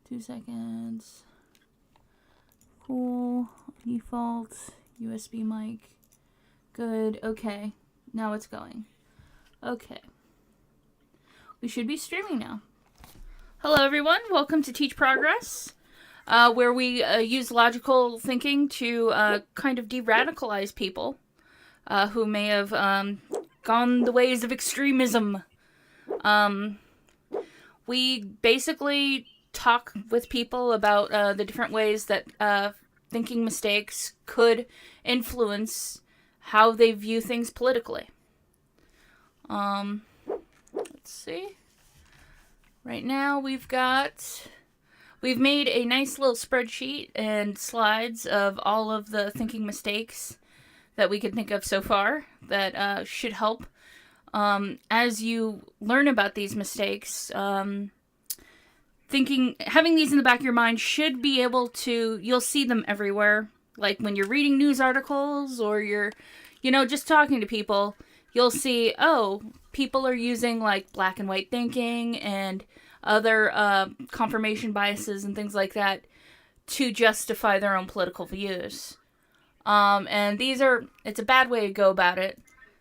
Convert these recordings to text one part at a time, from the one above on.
2 seconds. Cool. Default. USB mic. Good. Okay. Now it's going. Okay. We should be streaming now. Hello, everyone. Welcome to Teach Progress, where we use logical thinking to kind of de-radicalize people who may have gone the ways of extremism. We basically talk with people about the different ways that thinking mistakes could influence how they view things politically. Let's see. Right now we've made a nice little spreadsheet and slides of all of the thinking mistakes that we could think of so far that should help. As you learn about these mistakes, having these in the back of your mind should be able to, you'll see them everywhere. Like when you're reading news articles or you're, just talking to people, you'll see, people are using like black and white thinking and other confirmation biases and things like that to justify their own political views. And it's a bad way to go about it.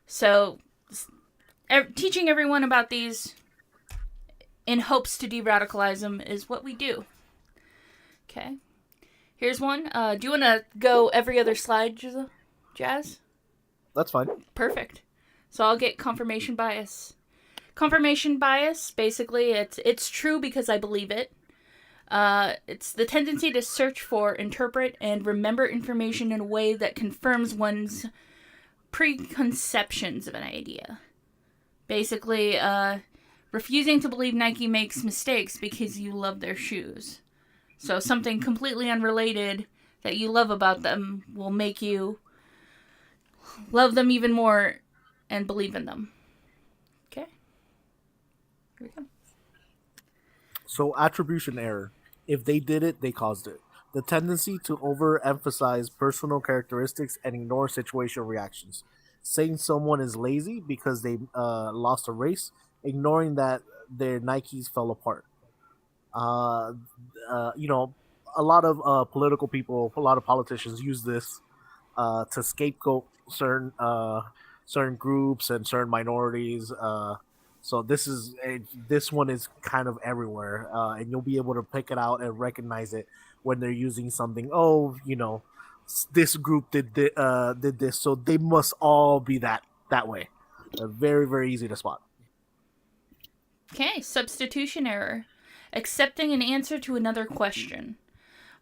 So teaching everyone about these in hopes to de-radicalize them is what we do. Okay. Here's one. Do you want to go every other slide, Jazz? That's fine. Perfect. So I'll get confirmation bias. Confirmation bias, basically, it's true because I believe it. It's the tendency to search for, interpret, and remember information in a way that confirms one's preconceptions of an idea. Basically, refusing to believe Nike makes mistakes because you love their shoes. So something completely unrelated that you love about them will make you love them even more and believe in them. Okay? Here we go. So attribution error. If they did it, they caused it. The tendency to overemphasize personal characteristics and ignore situational reactions. Saying someone is lazy because they lost a race, ignoring that their Nikes fell apart. A lot of political people, a lot of politicians use this to scapegoat certain groups and certain minorities. So this one is kind of everywhere, and you'll be able to pick it out and recognize it when they're using something. This group did this, so they must all be that way. Very, very easy to spot. Okay, substitution error. Accepting an answer to another question.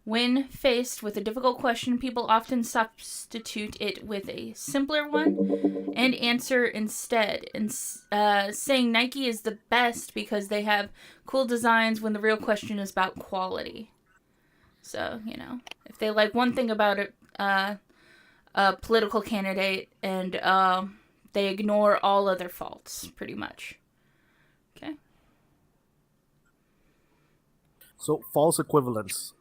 When faced with a difficult question, people often substitute it with a simpler one and answer instead. And saying Nike is the best because they have cool designs when the real question is about quality. So, if they like one thing about a political candidate and they ignore all other faults, pretty much. Okay. So, false equivalence.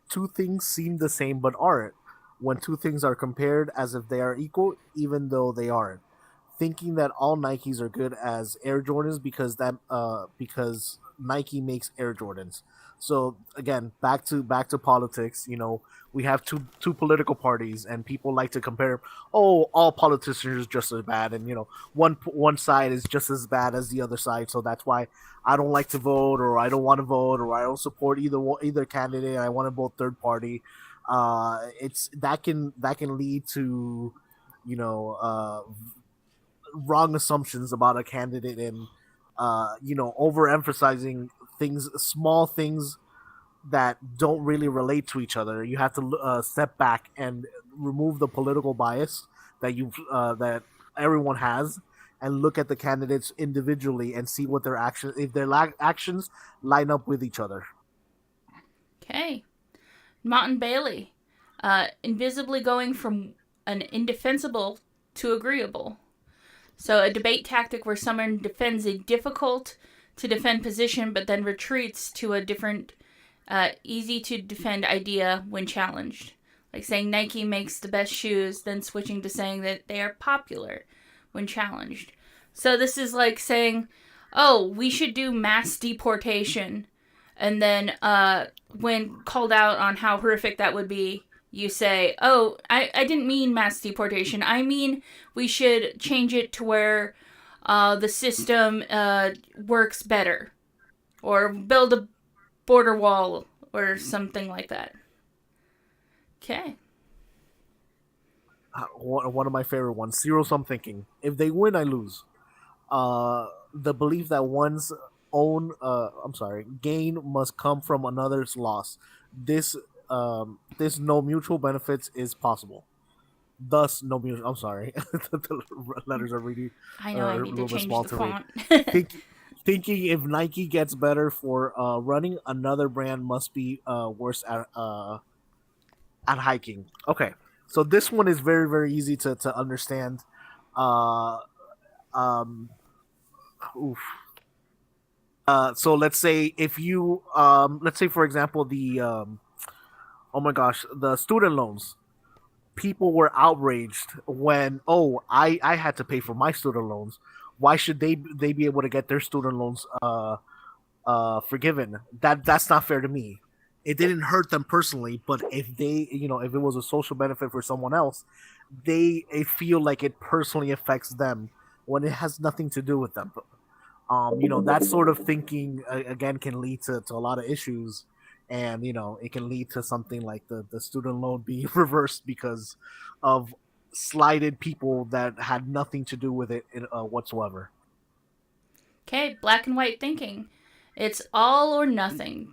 Two things seem the same but aren't. When two things are compared as if they are equal, even though they aren't. Thinking that all Nikes are good as Air Jordans because Nike makes Air Jordans. So again, back to politics. We have two political parties, and people like to compare. Oh, all politicians are just as bad, and one side is just as bad as the other side. So that's why I don't like to vote, or I don't want to vote, or I don't support either candidate. I want to vote third party. It's that can lead to wrong assumptions about a candidate and overemphasizing small things that don't really relate to each other. You have to step back and remove the political bias that everyone has, and look at the candidates individually and see what their actions line up with each other. Okay. Mott and Bailey. Invisibly going from an indefensible to agreeable. So a debate tactic where someone defends a difficult to defend position but then retreats to a different easy to defend idea when challenged. Like saying Nike makes the best shoes, then switching to saying that they are popular when challenged. So this is like saying, we should do mass deportation And then when called out on how horrific that would be, you say, oh, I didn't mean mass deportation. I mean we should change it to where the system works better. Or build a border wall or something like that. Okay. One of my favorite ones, zero sum thinking. If they win, I lose. The belief that one's own, gain must come from another's loss. This, this no mutual benefits is possible. Thus, no mutual. I'm sorry, the letters are really I know I are a need to little bit change small the to read. font. Think, thinking if Nike gets better for running, another brand must be worse at hiking. Okay, so this one is very very easy to understand. Uh, um, oof. So let's say if you let's say for example the oh my gosh, the student loans. People were outraged when, oh, I had to pay for my student loans. Why should they be able to get their student loans forgiven? That's not fair to me. It didn't hurt them personally, but if they, if it was a social benefit for someone else, they feel like it personally affects them when it has nothing to do with them. That sort of thinking again can lead to a lot of issues, and it can lead to something like the student loan being reversed because of slighted people that had nothing to do with it whatsoever. Okay, black and white thinking. It's all or nothing.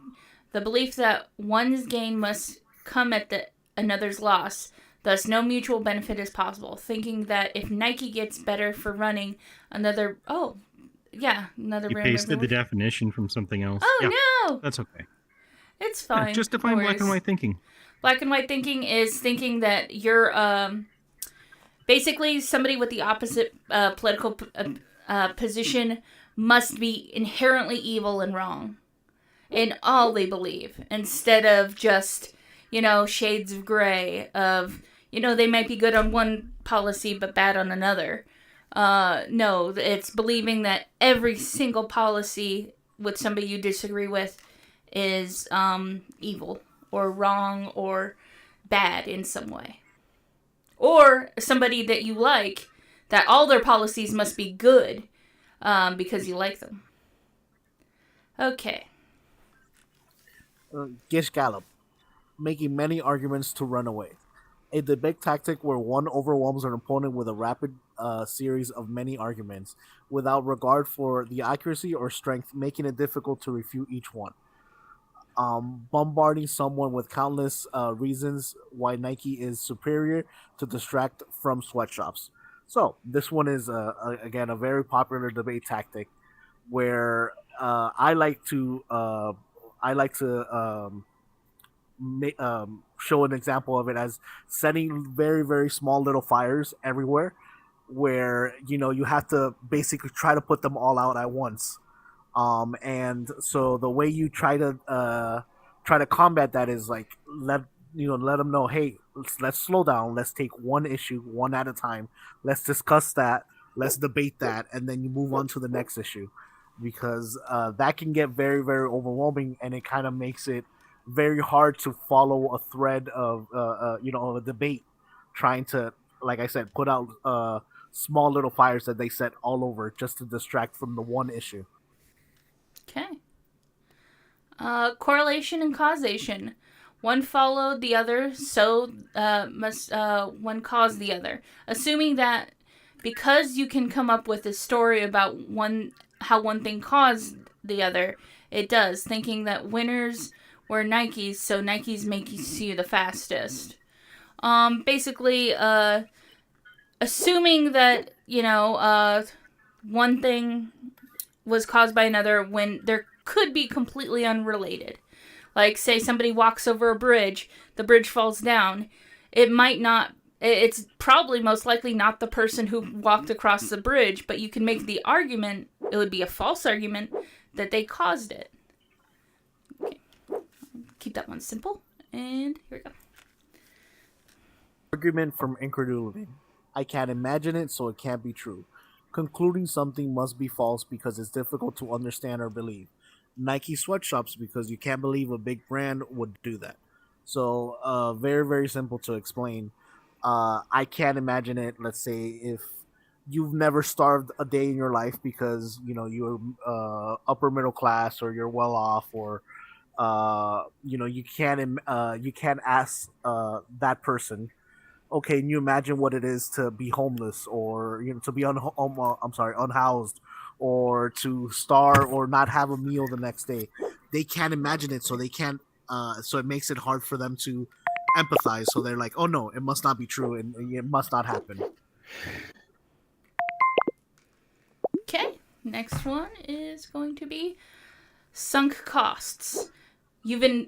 The belief that one's gain must come at the another's loss. Thus, no mutual benefit is possible. Thinking that if Nike gets better for running, another another You brand pasted the member. definition from something else. Yeah, Oh no, that's okay. it's Yeah, fine. just No define black and worries. white thinking. Black and white thinking is thinking that you're basically somebody with the opposite political position must be inherently evil and wrong in all they believe, instead of just, shades of gray of, they might be good on one policy but bad on another. No, it's believing that every single policy with somebody you disagree with is evil or wrong or bad in some way. Or somebody that you like, that all their policies must be good because you like them. Okay. Gish Gallop, making many arguments to run away. A debate tactic where one overwhelms an opponent with a rapid series of many arguments without regard for the accuracy or strength, making it difficult to refute each one. Bombarding someone with countless reasons why Nike is superior to distract from sweatshops. So this one is again a very popular debate tactic where I like to show an example of it as setting very very small little fires everywhere, where you have to basically try to put them all out at once. And so the way you try to combat that is like let them know, hey, let's slow down, let's take one issue one at a time, let's discuss that, let's debate that, and then you move on to the next issue, because that can get very very overwhelming, and it kind of makes it very hard to follow a thread of a debate, trying to, like I said, put out small little fires that they set all over just to distract from the one issue. Okay. Correlation and causation. One followed the other, so must one cause the other. Assuming that because you can come up with a story about how one thing caused the other, it does. Thinking that winners were Nikes, so Nikes make you the fastest. Basically, assuming that one thing was caused by another when there could be completely unrelated. Like, say somebody walks over a bridge, the bridge falls down. It might not, it's probably most likely not the person who walked across the bridge, but you can make the argument, it would be a false argument, that they caused it. Okay. Keep that one simple. And here we go. Argument from incredulity. I can't imagine it, so it can't be true. Concluding something must be false because it's difficult to understand or believe. Nike sweatshops because you can't believe a big brand would do that. So very very simple to explain. I can't imagine it. Let's say if you've never starved a day in your life because you're upper middle class or you're well off or you can't ask that person, okay, can you imagine what it is to be homeless or to be unhoused or to starve or not have a meal the next day? They can't imagine it, so they can't. So it makes it hard for them to empathize. So they're like, "Oh no, it must not be true, and it must not happen." Okay, next one is going to be sunk costs.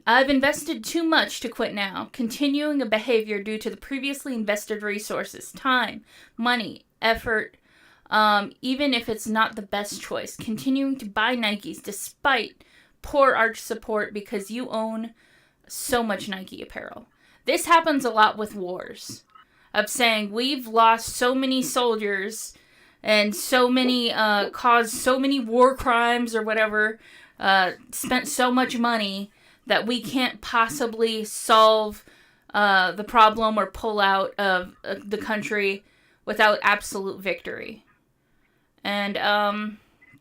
I've invested too much to quit now. Continuing a behavior due to the previously invested resources, time, money, effort, even if it's not the best choice. Continuing to buy Nikes despite poor arch support because you own so much Nike apparel. This happens a lot with wars. Of saying, we've lost so many soldiers and so many, caused so many war crimes or whatever, spent so much money that we can't possibly solve the problem or pull out of the country without absolute victory. And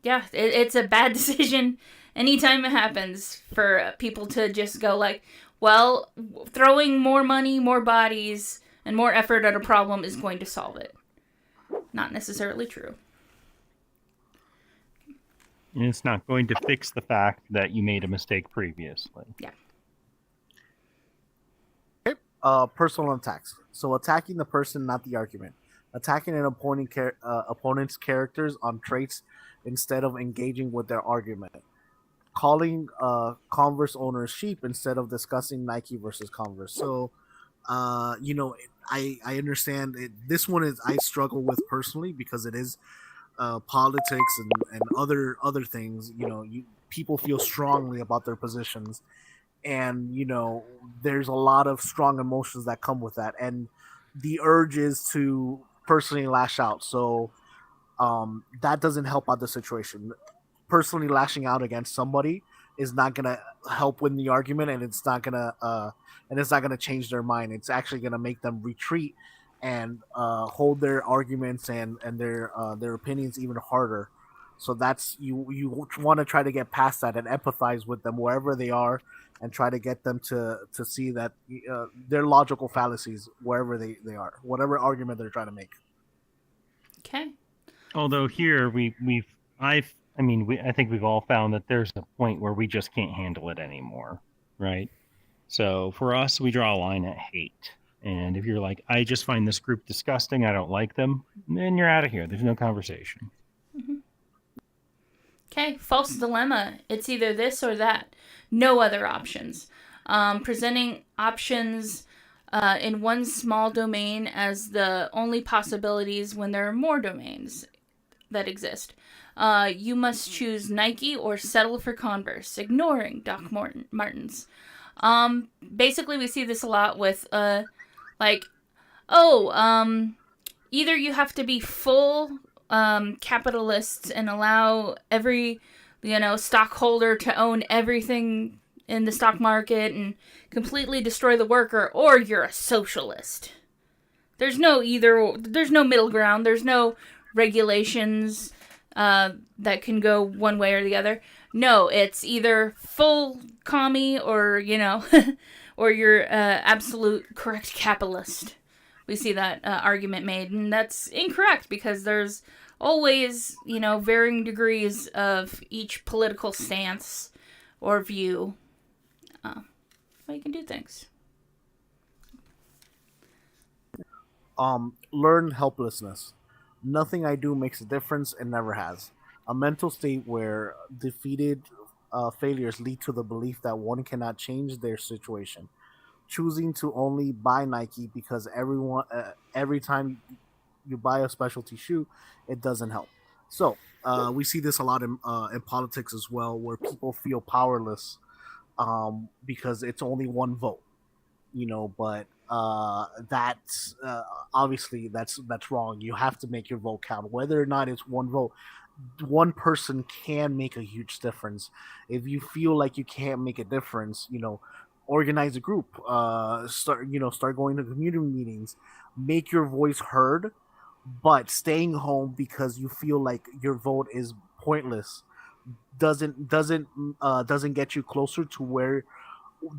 it's a bad decision anytime it happens for people to just go like, well, throwing more money, more bodies, and more effort at a problem is going to solve it. Not necessarily true. And it's not going to fix the fact that you made a mistake previously. Yeah. Okay. Personal attacks. So attacking the person, not the argument. Attacking an opponent's characters on traits instead of engaging with their argument. Calling Converse owners sheep instead of discussing Nike versus Converse. So, I understand it. This one is I struggle with personally because it is politics and other things. People feel strongly about their positions, and there's a lot of strong emotions that come with that, and the urge is to personally lash out. So that doesn't help out the situation. Personally lashing out against somebody is not gonna help win the argument, and it's not gonna change their mind. It's actually gonna make them retreat and hold their arguments and their opinions even harder. So that's you want to try to get past that and empathize with them wherever they are, and try to get them to see that their logical fallacies wherever they are, whatever argument they're trying to make. Okay. Although here I think we've all found that there's a point where we just can't handle it anymore, right? So for us, we draw a line at hate. And if you're like, I just find this group disgusting, I don't like them, then you're out of here. There's no conversation. Mm-hmm. Okay, false dilemma. It's either this or that. No other options. Presenting options in one small domain as the only possibilities when there are more domains that exist. You must choose Nike or settle for Converse, ignoring Doc Martens. Basically, we see this a lot with, either you have to be full capitalists and allow every, stockholder to own everything in the stock market and completely destroy the worker, or you're a socialist. There's no middle ground. There's no regulations that can go one way or the other. No, it's either full commie or, or you're absolute correct capitalist. We see that argument made, and that's incorrect because there's always, varying degrees of each political stance or view. You can do things. Learn helplessness. Nothing I do makes a difference and never has. A mental state where defeated failures lead to the belief that one cannot change their situation. Choosing to only buy Nike because every time you buy a specialty shoe, it doesn't help. So we see this a lot in politics as well, where people feel powerless because it's only one vote, but that's obviously that's wrong. You have to make your vote count, whether or not it's one vote. one person can make a huge difference. If you feel like you can't make a difference, organize a group, start going to community meetings, make your voice heard, but staying home because you feel like your vote is pointless doesn't get you closer to where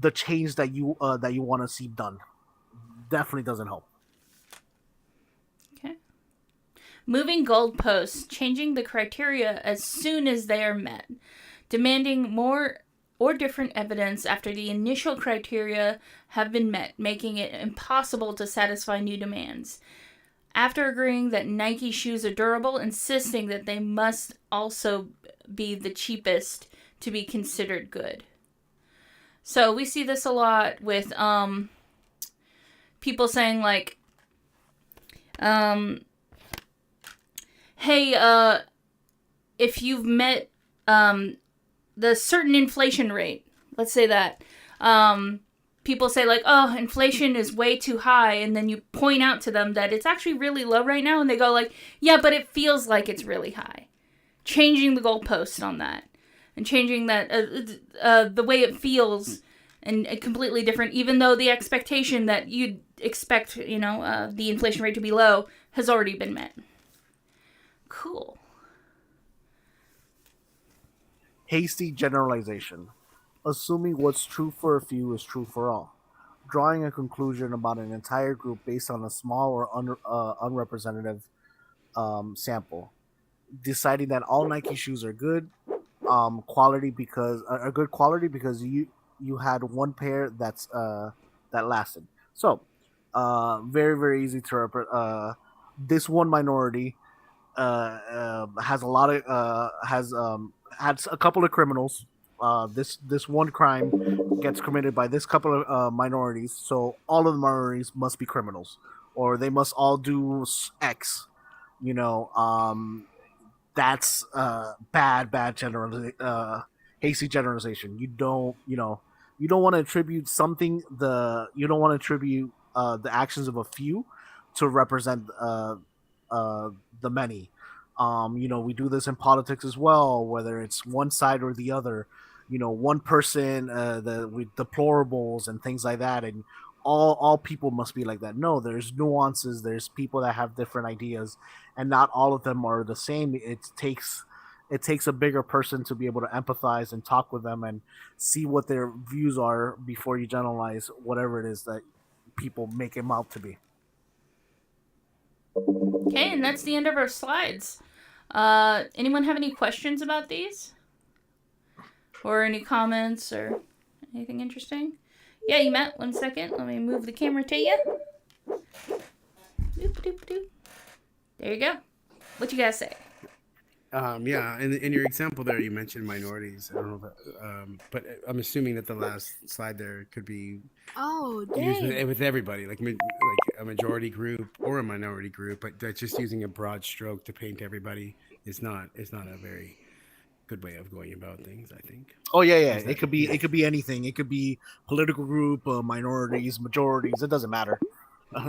the change that you want to see done. Definitely doesn't help. Okay. Moving goalposts, changing the criteria as soon as they are met, demanding more or different evidence after the initial criteria have been met, making it impossible to satisfy new demands. After agreeing that Nike shoes are durable, insisting that they must also be the cheapest to be considered good. So we see this a lot with people saying like, hey, if you've met the certain inflation rate, let's say that, people say like, oh, inflation is way too high, and then you point out to them that it's actually really low right now, and they go like, yeah, but it feels like it's really high. Changing the goalpost on that, and changing that the way it feels, and completely different, even though the expectation that you'd expect, the inflation rate to be low has already been met. Cool. Hasty generalization. Assuming what's true for a few is true for all. Drawing a conclusion about an entire group based on a small or unrepresentative sample. Deciding that all Nike shoes are good quality because are good quality because you had one pair that lasted. So, very very easy to this one minority has a lot of had a couple of criminals. This one crime gets committed by this couple of minorities, so all of the minorities must be criminals, or they must all do X. You know, that's bad general hasty generalization. You don't want to attribute something you don't want to attribute the actions of a few to represent the many. We do this in politics as well, whether it's one side or the other. One person, the with deplorables and things like that, and all people must be like that. No, there's nuances. There's people that have different ideas, and not all of them are the same. It takes a bigger person to be able to empathize and talk with them and see what their views are before you generalize whatever it is that people make him out to be. Okay, and that's the end of our slides. Anyone have any questions about these? Or any comments or anything interesting? Yeah, you Matt. 1 second. Let me move the camera to you. Doop, doop, doop. There you go. What you guys say? Yeah, in your example there, you mentioned minorities. I don't know, but I'm assuming that the last slide there could be used with everybody, like a majority group or a minority group. But that's just using a broad stroke to paint everybody is not a very good way of going about things, I think. Oh yeah. It could be anything. It could be political group, minorities, majorities. It doesn't matter.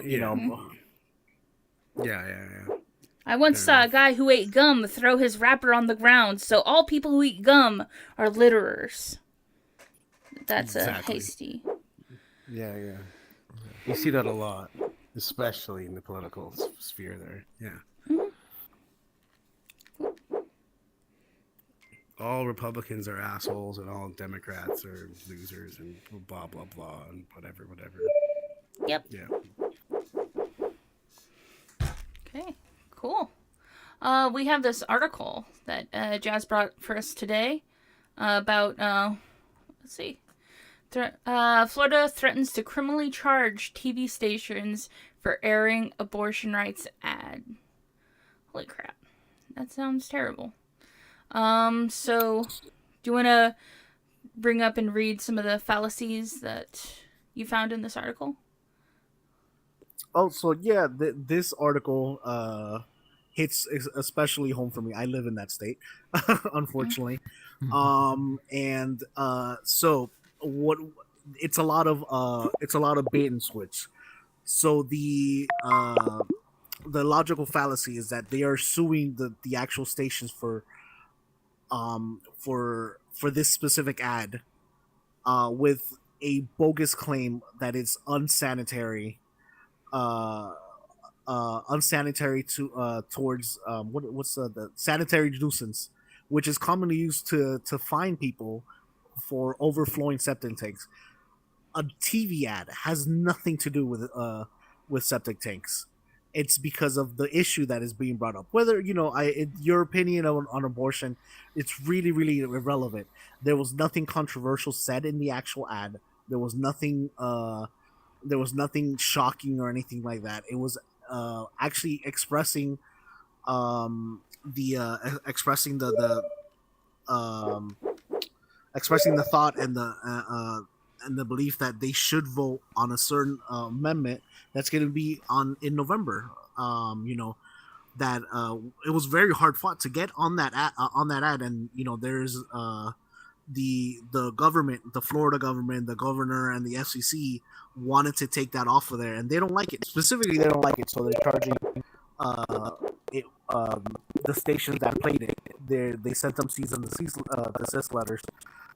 Yeah. know. Yeah. I once saw a guy who ate gum throw his wrapper on the ground, so all people who eat gum are litterers. That's Exactly. Hasty. Yeah. You see that a lot, especially in the political sphere there. Yeah. Mm-hmm. All Republicans are assholes and all Democrats are losers and blah, blah, blah, and whatever. Yep. Yeah. Okay, cool. We have this article that Jazz brought for us today about, let's see. Florida threatens to criminally charge TV stations for airing abortion rights ad. Holy crap. That sounds terrible. So do you want to bring up and read some of the fallacies that you found in this article? Oh, so yeah, this article hits especially home for me. I live in that state, unfortunately. And so what? It's a lot of bait and switch. So the logical fallacy is that they are suing the actual stations for this specific ad, with a bogus claim that it's unsanitary, uh, unsanitary to towards what's the sanitary nuisance, which is commonly used to fine people for overflowing septic tanks. A TV ad has nothing to do with septic tanks. It's because of the issue that is being brought up. Whether your opinion on abortion, it's really really irrelevant. There was nothing controversial said in the actual ad. There was nothing. There was nothing shocking or anything like that. It was actually expressing expressing the thought and the belief that they should vote on a certain amendment that's going to be in November. That it was very hard fought to get on that ad, and there's the government, the Florida government, the governor, and the FCC wanted to take that off of there, and they don't like it. Specifically, they don't like it, so they're charging it, the stations that played it. They sent them cease and desist letters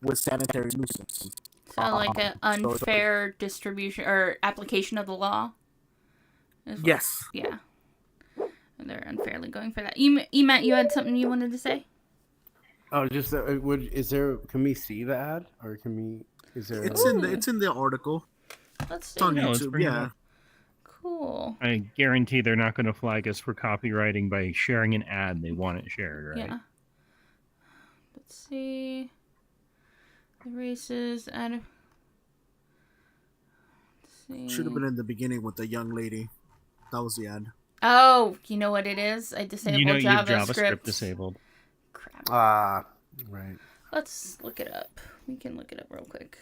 with sanitary nuisance. So like an unfair distribution or application of the law? Yes. Yeah. They're unfairly going for that. Matt, you had something you wanted to say? Oh, just can we see the ad, or can we? Is there? It's in the article. Let's see. It's on YouTube. Yeah. Cool. I guarantee they're not going to flag us for copywriting by sharing an ad they want it shared, right? Yeah. Let's see. The races. Let's see. Should have been in the beginning with the young lady. That was the ad. Oh, you know what it is? I disabled you have JavaScript disabled. Crap. Right. Let's look it up. We can look it up real quick.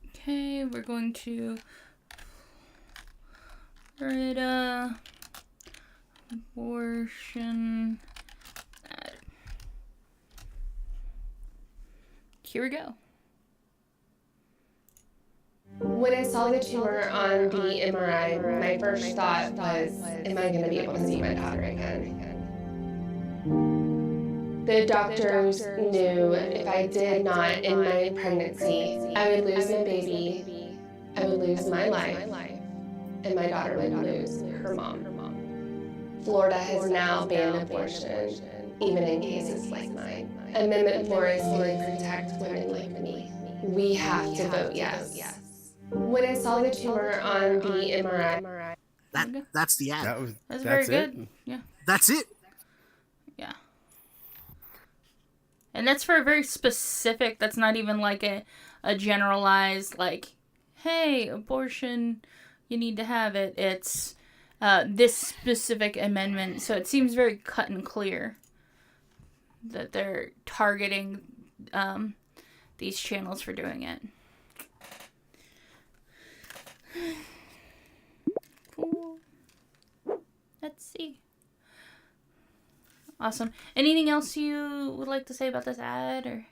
Okay, we're going to write abortion ad. Here we go. When I saw the tumor on the MRI, my first thought was, am I going to be able to see my daughter again? The doctors knew if I did not end my pregnancy, I would lose my baby, I would lose my life, and my daughter would lose her mom. Florida has now banned abortion, even in cases like mine. Amendment 4 is to protect women like me. We have to vote yes. When I saw the tumor on the MRI, That's the ad. That's very good. It? Yeah. That's it. Yeah. And that's for a very specific, that's not even like a generalized, like, hey, abortion, you need to have it. It's this specific amendment. So it seems very cut and clear that they're targeting these channels for doing it. Cool. Let's see. Awesome. Anything else you would like to say about this ad, or?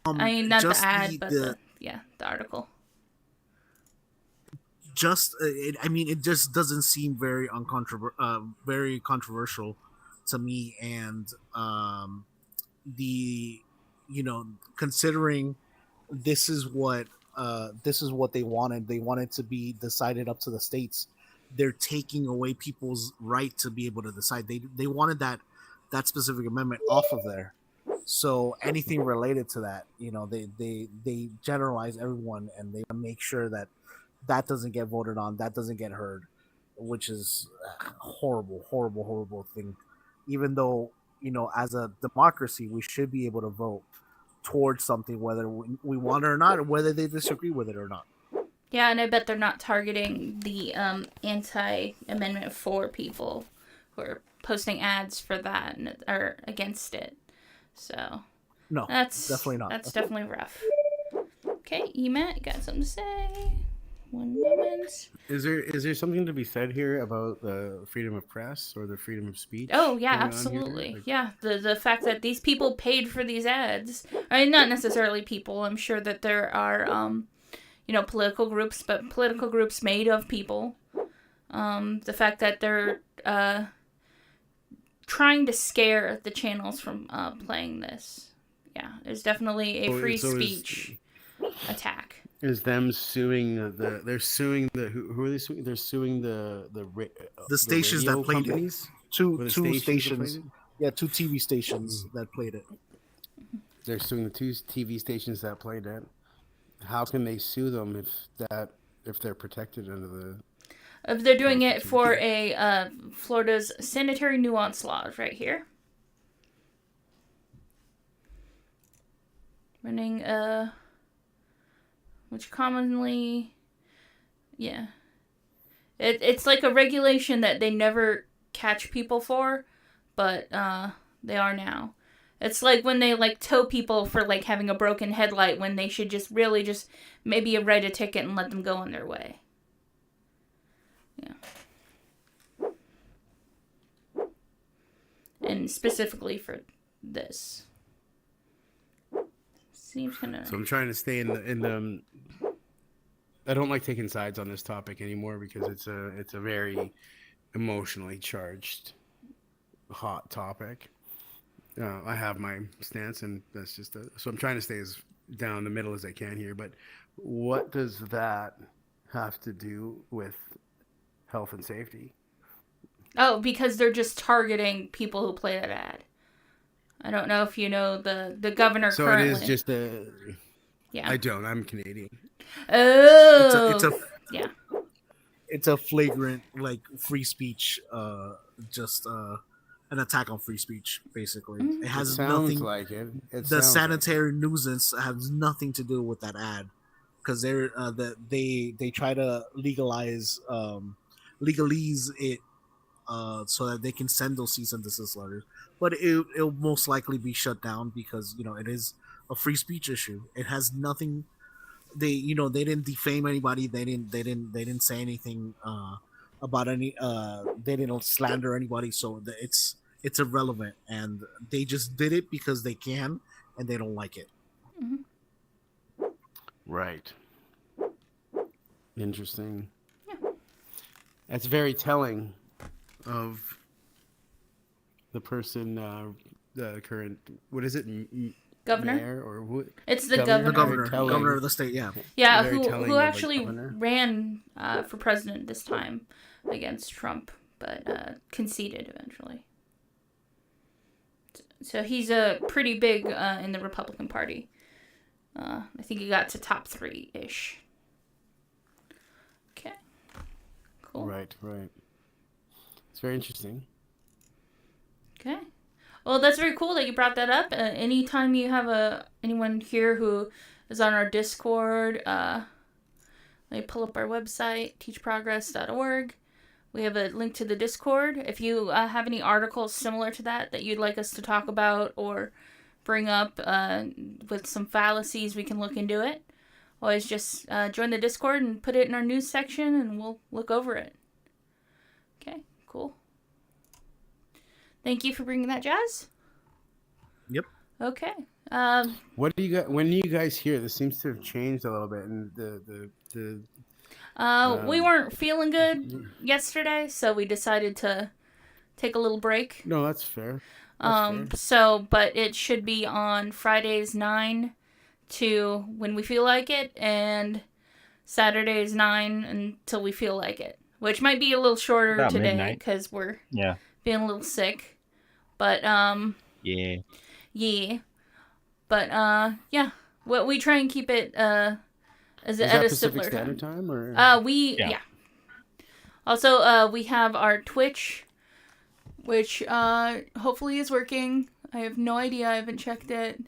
I mean, not the ad, but the article. It just doesn't seem very very controversial to me, and considering this is what they wanted. They wanted to be decided up to the states. They're taking away people's right to be able to decide. They wanted that specific amendment off of there. So anything related to that, they generalize everyone, and they make sure that doesn't get voted on, that doesn't get heard, which is a horrible thing. Even though, as a democracy, we should be able to vote towards something, whether we want it or not, or whether they disagree with it or not. Yeah, and I bet they're not targeting the anti-Amendment 4 people who are posting ads for that or against it. So no, that's definitely not. That's definitely rough. Okay, Matt, you got something to say? One moment. Is there something to be said here about the freedom of press or the freedom of speech? Oh yeah, absolutely. Yeah, the fact that these people paid for these ads. I mean, not necessarily people. I'm sure that there are political groups, but political groups made of people. The fact that they're trying to scare the channels from playing this. Yeah, there's definitely a free speech attack. Is them suing they're suing who are they suing? They're suing the stations that played companies? it. Two stations stations. Yeah, 2 TV stations that played it. They're suing the 2 TV stations that played it. How can they sue them if they're protected under the? If they're doing it for a Florida's sanitary nuance laws right here. Running which commonly, yeah, it's like a regulation that they never catch people for, but they are now. It's like when they like tow people for like having a broken headlight when they should just really just maybe write a ticket and let them go on their way. Yeah. And specifically for this. Seems kind of. So I'm trying to stay in the. I don't like taking sides on this topic anymore because it's a very emotionally charged, hot topic. I have my stance, and that's just so I'm trying to stay as down the middle as I can here. But what does that have to do with health and safety? Oh, because they're just targeting people who play that ad. I don't know if you know the governor so currently. So it is just a... Yeah. I don't. I'm Canadian. Oh. Yeah. It's a flagrant, like, free speech, just an attack on free speach, basically. Mm-hmm. It has sounds nothing... like it. The sanitary nuisance has nothing to do with that ad. Because they try to legalize it so that they can send those cease and desist letters, but it'll most likely be shut down because it is a free speech issue. It has nothing. They didn't defame anybody. They didn't say anything about any. They didn't slander anybody. So it's irrelevant, and they just did it because they can, and they don't like it. Mm-hmm. Right. Interesting. Yeah. That's very telling of the person, the current, what is it? Governor? Mayor or what? It's the governor. Governor of the state, yeah. Yeah, who actually ran for president this time against Trump, but conceded eventually. So he's pretty big in the Republican Party. I think he got to top 3-ish. Okay. Cool. Right. It's very interesting. Okay. Well, that's very cool that you brought that up. Anytime you have anyone here who is on our Discord, let me pull up our website, teachprogress.org. We have a link to the Discord. If you have any articles similar to that you'd like us to talk about or bring up with some fallacies, we can look into it. Always just join the Discord and put it in our news section, and we'll look over it. Okay, cool. Thank you for bringing that, Jazz. Yep. Okay. What do you guys? When do you guys hear? This seems to have changed a little bit, and we weren't feeling good yesterday, so we decided to take a little break. No, that's fair. But it should be on Fridays 9 to when we feel like it, and Saturdays 9 until we feel like it, which might be a little shorter about today because we're being a little sick. But yeah. But we try and keep it as Is at that a Pacific simpler Standard time. Time or Also, we have our Twitch, which hopefully is working. I have no idea. I haven't checked it.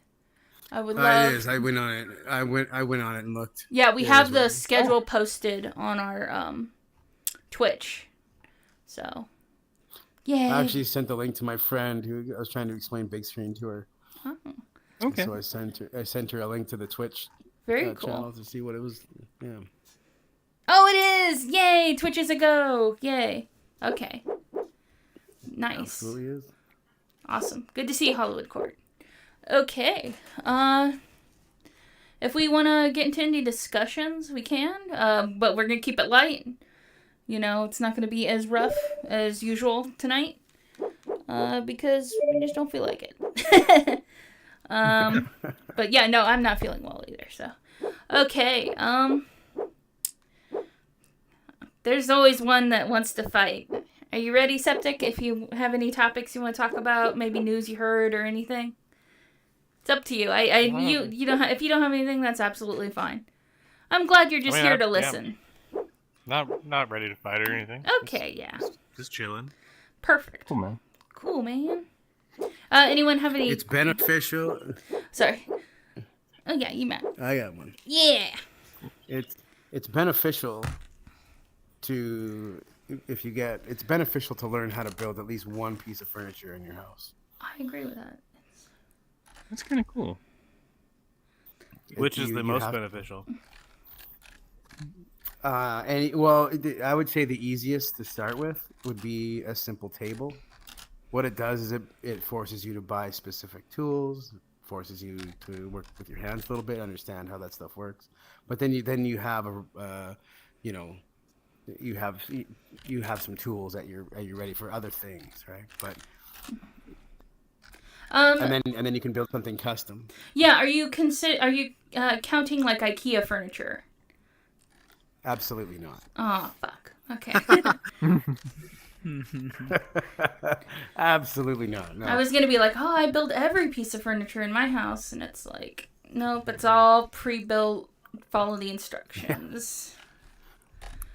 I would love. It is. I went on it. I went on it and looked. Yeah, we have the schedule posted on our Twitch. So, yay. I actually sent the link to my friend who I was trying to explain big screen to her. Oh. Okay. So I sent her a link to the Twitch Very cool. channel to see what it was. Yeah. Oh, it is! Yay! Twitch is a go! Yay. Okay. Nice. Absolutely is. Awesome. Good to see you, Hollywood Court. Okay. if we want to get into any discussions, we can. But we're gonna keep it light. You know, it's not gonna be as rough as usual tonight. Because we just don't feel like it. But yeah, no, I'm not feeling well either. So, okay. There's always one that wants to fight. Are you ready, Septic? If you have any topics you want to talk about, maybe news you heard or anything, it's up to you. You don't. If you don't have anything, that's absolutely fine. I'm glad you're just here to listen. Yeah. Not ready to fight or anything. Okay, yeah. Just chilling. Perfect. Cool, man. Anyone have any? It's beneficial. Sorry. Oh yeah, you Matt. I got one. Yeah. It's beneficial to it's beneficial to learn how to build at least one piece of furniture in your house. I agree with that. That's kind of cool. Which is the most beneficial? I would say the easiest to start with would be a simple table. What it does is it forces you to buy specific tools, forces you to work with your hands a little bit, understand how that stuff works. But then you have you have some tools that you're ready for other things, right? But and then you can build something custom. Yeah, are you counting like IKEA furniture? Absolutely not. Oh fuck. Okay. Absolutely not. No. I was gonna be like, oh, I build every piece of furniture in my house, and it's like, nope, it's all pre-built. Follow the instructions.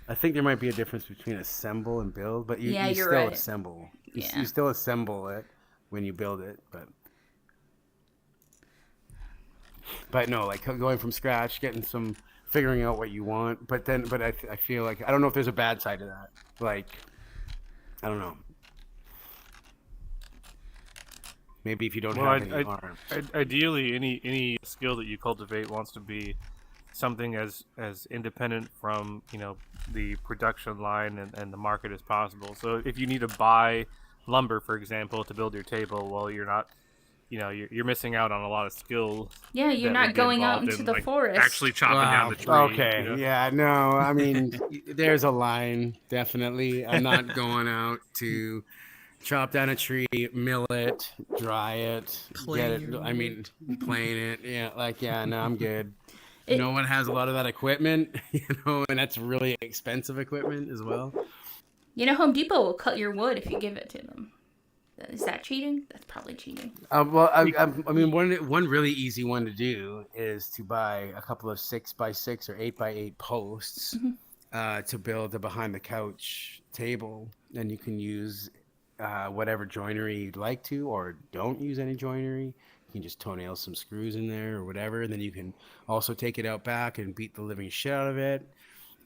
I think there might be a difference between assemble and build, but you still right. assemble. Yeah. You still assemble it when you build it, but no, like going from scratch, figuring out what you want. But I feel like I don't know if there's a bad side to that. Like, I don't know. Maybe if you don't have any arm. Ideally, any skill that you cultivate wants to be something as independent from the production line and the market as possible. So if you need to buy lumber, for example, to build your table, well, you're not, you're missing out on a lot of skills. Yeah, you're not going out into the forest. Actually chopping down the tree. Okay, yeah, no, I mean, there's a line, definitely. I'm not going out to chop down a tree, mill it, dry it, plane it. Yeah, no, I'm good. No one has a lot of that equipment, and that's really expensive equipment as well. Home Depot will cut your wood if you give it to them. Is that cheating? That's probably cheating. Well, I mean, one really easy one to do is to buy a couple of 6x6 or 8x8 posts to build a behind the couch table, and you can use whatever joinery you'd like to, or don't use any joinery. You can just toenail some screws in there or whatever, and then you can also take it out back and beat the living shit out of it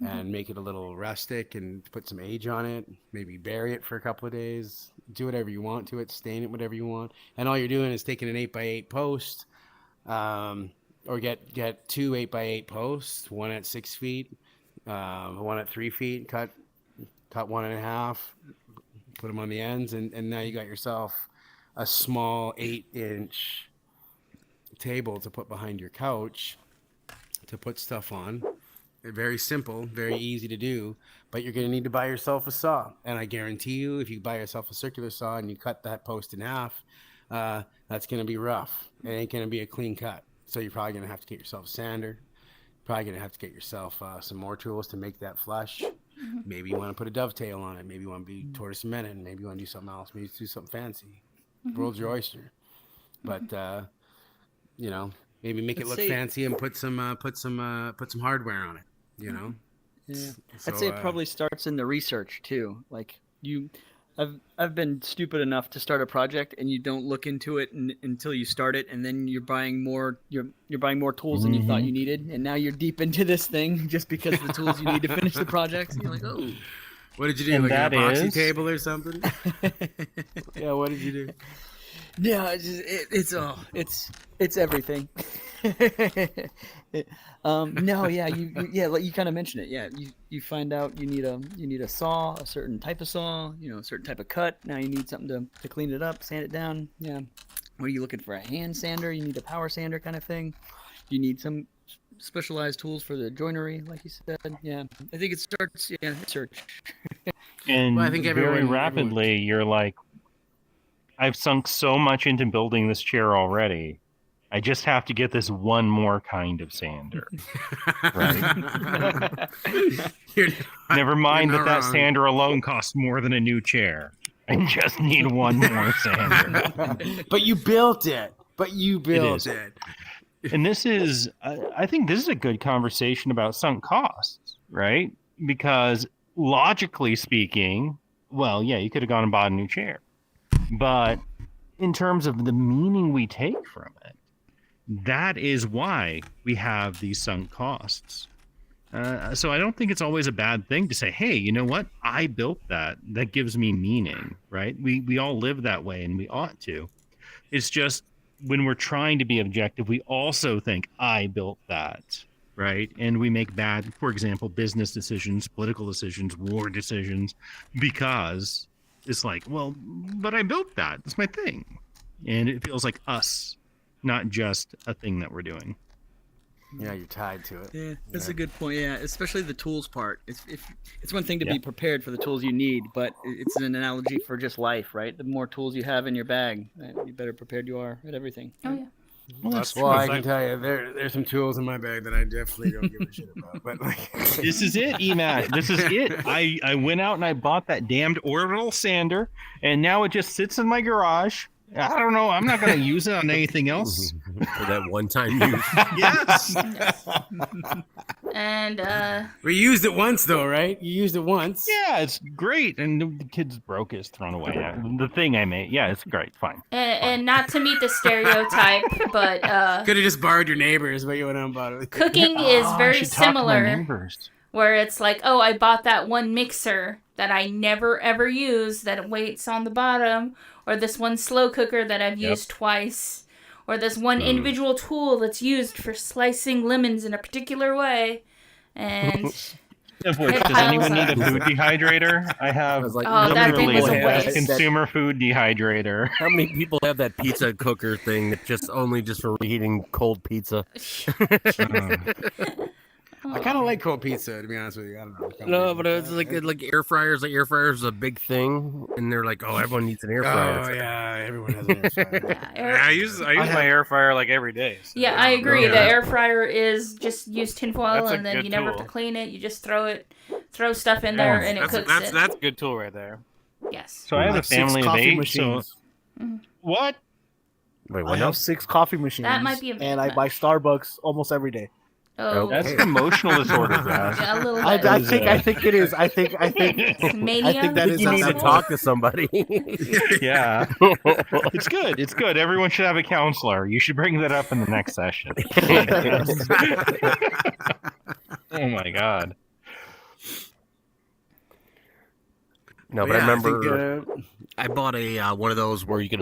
and make it a little rustic and put some age on it, maybe bury it for a couple of days, do whatever you want to it, stain it whatever you want. And all you're doing is taking an 8x8 post or get two 8x8 posts, one at 6 feet, one at 3 feet, cut 1.5, put them on the ends, and now you got yourself a small 8-inch table to put behind your couch to put stuff on. Very simple, very easy to do, but you're going to need to buy yourself a saw. And I guarantee you, if you buy yourself a circular saw and you cut that post in half, that's going to be rough. It ain't going to be a clean cut. So you're probably going to have to get yourself a sander. Probably going to have to get yourself some more tools to make that flush. Maybe you want to put a dovetail on it. Maybe you want to be tortoise and mending. Maybe you want to do something else. Maybe do something fancy. World's your oyster. But maybe make it look fancy and put some hardware on it. Yeah. I'd say it probably starts in the research too. Like I've been stupid enough to start a project and you don't look into it until you start it, and then you're buying more tools than you thought you needed, and now you're deep into this thing just because of the tools you need to finish the project. And you're like, oh, what did you do? Like an epoxy table or something? Yeah, what did you do? Yeah, it's everything. Like you kind of mentioned it. Yeah, you find out you need a saw, a certain type of saw, a certain type of cut. Now you need something to clean it up, sand it down. Yeah, What are you looking for? A hand sander? You need a power sander kind of thing? You need some specialized tools for the joinery, like you said. Yeah, I think it starts. Yeah, research. And Well, I think very rapidly, you're like, I've sunk so much into building this chair already. I just have to get this one more kind of sander. Right? Never mind that sander alone costs more than a new chair. I just need one more sander. But you built it. And this is, I think this is a good conversation about sunk costs, right? Because logically speaking, well, yeah, you could have gone and bought a new chair. But in terms of the meaning we take from it, that is why we have these sunk costs. So I don't think it's always a bad thing to say, hey, you know what? I built that. That gives me meaning, right? We all live that way, and we ought to. It's just when we're trying to be objective, we also think, I built that, right? And we make bad, for example, business decisions, political decisions, war decisions, because it's like, well, but I built that. That's my thing. And it feels like us, not just a thing that we're doing. Yeah, you're tied to it. Yeah, that's a good point. Yeah, especially the tools part. It's one thing to be prepared for the tools you need, but it's an analogy for just life, right? The more tools you have in your bag, the better prepared you are at everything. Oh yeah. Well, I can tell you, there's some tools in my bag that I definitely don't give a shit about. But like, this is it, Emat. This is it. I went out and I bought that damned orbital sander, and now it just sits in my garage. I don't know. I'm not going to use it on anything else. For that one-time use. Yes. And we used it once, though, right? You used it once. Yeah, it's great. And the kid's broke it, it's thrown away. The thing I made. Yeah, it's great. Fine. And not to meet the stereotype, but could have just borrowed your neighbors, but you went out and bought it. Cooking is very similar. Where it's like, oh, I bought that one mixer that I never ever use that waits on the bottom, or this one slow cooker that I've used twice, or this one individual tool that's used for slicing lemons in a particular way. And does anyone need a food dehydrator? I have that thing is a waste. Consumer food dehydrator. How many people have that pizza cooker thing that just for reheating cold pizza? I kind of like cold pizza, to be honest with you. I don't know. No, but it's like air fryers. Like air fryers is a big thing, and they're like, oh, everyone needs an air fryer. Oh yeah, everyone has an air fryer. I use my air fryer like every day. So. Yeah, I agree. The air fryer is just use tinfoil, and then you never have to tool. clean it. You just throw stuff in there, and it cooks it. That's a good tool right there. Yes. So I have a family of 8. Machines. What? Wait, I have 6 coffee machines. That might be a bit and I much. buy Starbucks almost every day. Oh, that's an emotional disorder, guys. Yeah, a little bit. I think it is. I think Mania? I think that is. You need to talk to somebody. Yeah, it's good. It's good. Everyone should have a counselor. You should bring that up in the next session. Oh my god. No, but I remember I bought a one of those where you can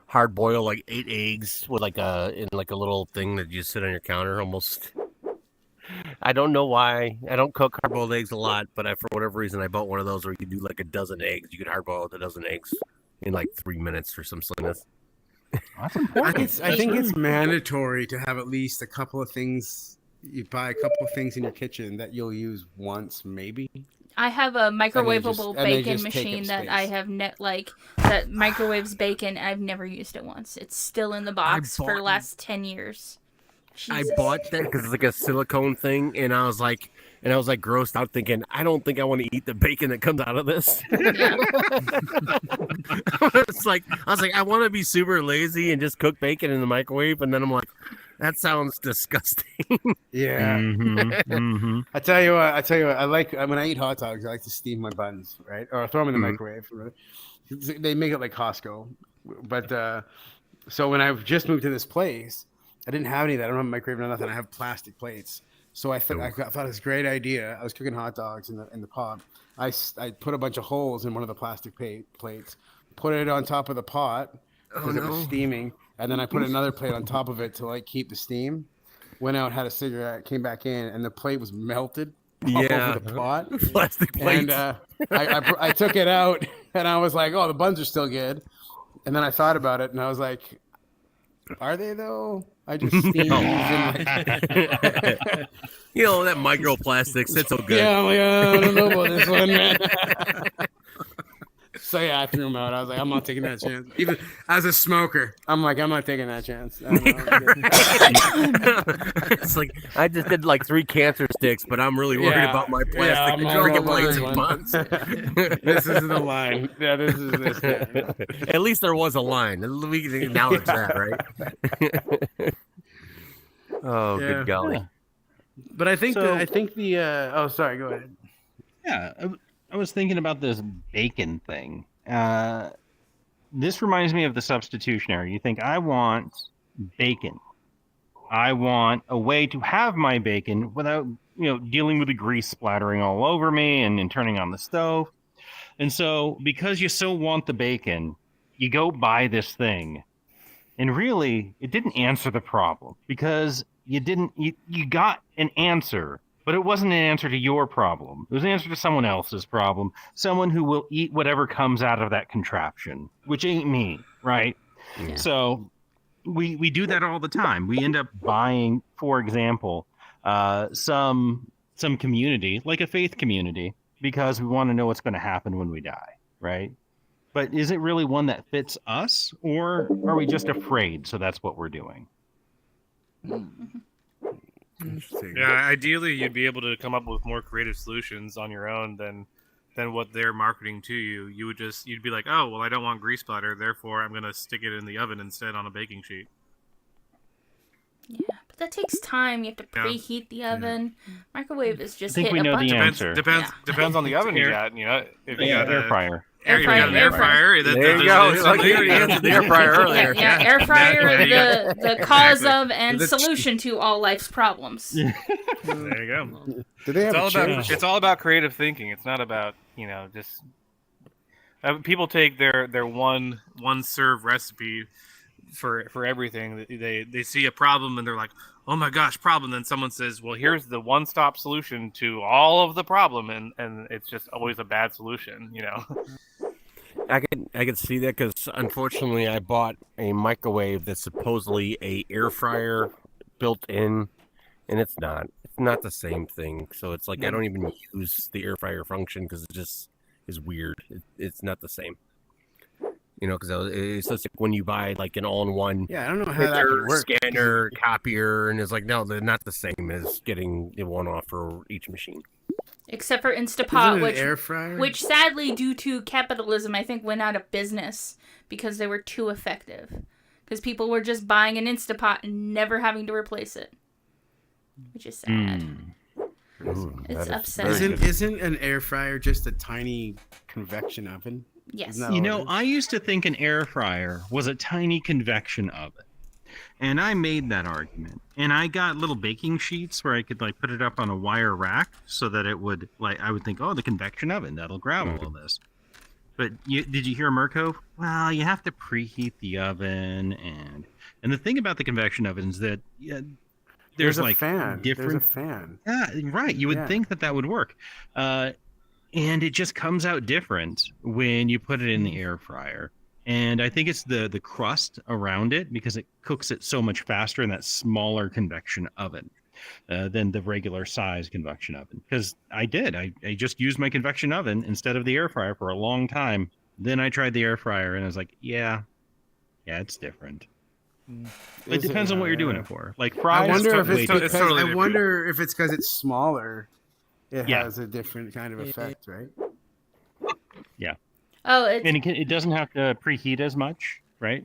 hard boil like 8 eggs with in a little thing that you sit on your counter almost. I don't know why. I don't cook hard boiled eggs a lot, but for whatever reason I bought one of those where you could do like a dozen eggs. You could hard boil a dozen eggs in like 3 minutes or some silliness. That's important. I think it's mandatory to have at least a couple of things. You buy a couple of things in your kitchen that you'll use once, maybe. I have a microwavable bacon just take up machine that space. I have that microwaves bacon. I've never used it once. It's still in the box for the last 10 years. Jesus. I bought that because it's like a silicone thing, and I was like grossed out, thinking, I don't think I want to eat the bacon that comes out of this. I was like, I want to be super lazy and just cook bacon in the microwave, and then I'm like, that sounds disgusting. Yeah. Mm-hmm. I tell you what, I like when I eat hot dogs, I like to steam my buns, right? Or throw them in the microwave. They make it like Costco. But so when I just moved to this place, I didn't have any of that. I don't have a microwave or nothing. I have plastic plates. So I thought it was a great idea. I was cooking hot dogs in the pot. I put a bunch of holes in one of the plastic plates, put it on top of the pot because it was steaming, and then I put another plate on top of it to keep the steam. Went out, had a cigarette, came back in, and the plate was melted all over the pot. Plastic plates. And I took it out, and I was like, "Oh, the buns are still good." And then I thought about it, and I was like, are they though? I just sneeze and like... You know, that microplastics, it's so good. Yeah, I'm like, I don't know about this one, man. So yeah, I threw him out. I was like, I'm not taking that chance. Even as a smoker, I'm like, I'm not taking that chance. I don't know. It's like I just did like 3 cancer sticks, but I'm really worried about my plastic drinking plates and mugs. This is the line. Yeah, this is this. At least there was a line. We can acknowledge that, right? Oh, Yeah. good golly. Yeah. But I think So- oh, sorry, go ahead. Yeah, I was thinking about this bacon thing. This reminds me of the substitutionary. You think, I want bacon. I want a way to have my bacon without, dealing with the grease splattering all over me and turning on the stove. And so, because you so want the bacon, you go buy this thing. And really, it didn't answer the problem because you got an answer. But it wasn't an answer to your problem. It was an answer to someone else's problem. Someone who will eat whatever comes out of that contraption, which ain't me, right? Yeah. So we do that all the time. We end up buying, for example, some community, like a faith community, because we want to know what's going to happen when we die, right? But is it really one that fits us, or are we just afraid, so that's what we're doing? Interesting. Yeah, ideally you'd be able to come up with more creative solutions on your own than what they're marketing to you. You'd be like, oh well, I don't want grease splatter, therefore I'm gonna stick it in the oven instead on a baking sheet. Yeah, but that takes time. You have to preheat the oven. Microwave is just I think hit we a know button. the answer. Depends on the oven you got. If you got Air fryer. you got an air fryer. There you go. It's like you already answered the air fryer earlier. Yeah, air fryer There is you go. the cause Exactly. of and solution to all life's problems. There you go. Do they have It's all about creative thinking. It's not about just people take their one serve recipe for everything. They see a problem and they're like, oh my gosh, problem. Then someone says, well, here's the one-stop solution to all of the problem, and it's just always a bad solution. I could see that because unfortunately I bought a microwave that's supposedly a air fryer built in, and it's not the same thing. So it's like I don't even use the air fryer function because it just is weird. It's not the same. Because it's just like when you buy like an all-in-one Yeah, I don't know how that would work. scanner, copier, and it's like, no, they're not the same as getting the one off for each machine. Except for Isn't it Instapot, an air fryer? which sadly, due to capitalism, I think went out of business because they were too effective. Because people were just buying an Instapot and never having to replace it. Which is sad. It's upsetting. Isn't an air fryer just a tiny convection oven? Yes. Isn't that all it is? I used to think an air fryer was a tiny convection oven. And I made that argument. And I got little baking sheets where I could put it up on a wire rack so that it would I would think, oh, the convection oven, that'll grab all of this. But did you hear Mirko? Well, you have to preheat the oven and the thing about the convection oven is that there's a fan. different There's a fan. Yeah, right. You would think that would work. And it just comes out different when you put it in the air fryer. And I think it's the crust around it because it cooks it so much faster in that smaller convection oven than the regular size convection oven. Because I just used my convection oven instead of the air fryer for a long time. Then I tried the air fryer and I was like, yeah, it's different. It depends on what you're doing it for. Like fries. I wonder if it's it's totally different. wonder if it's because it's smaller. It has a different kind of effect, right? Yeah. Oh, And it doesn't have to preheat as much, right?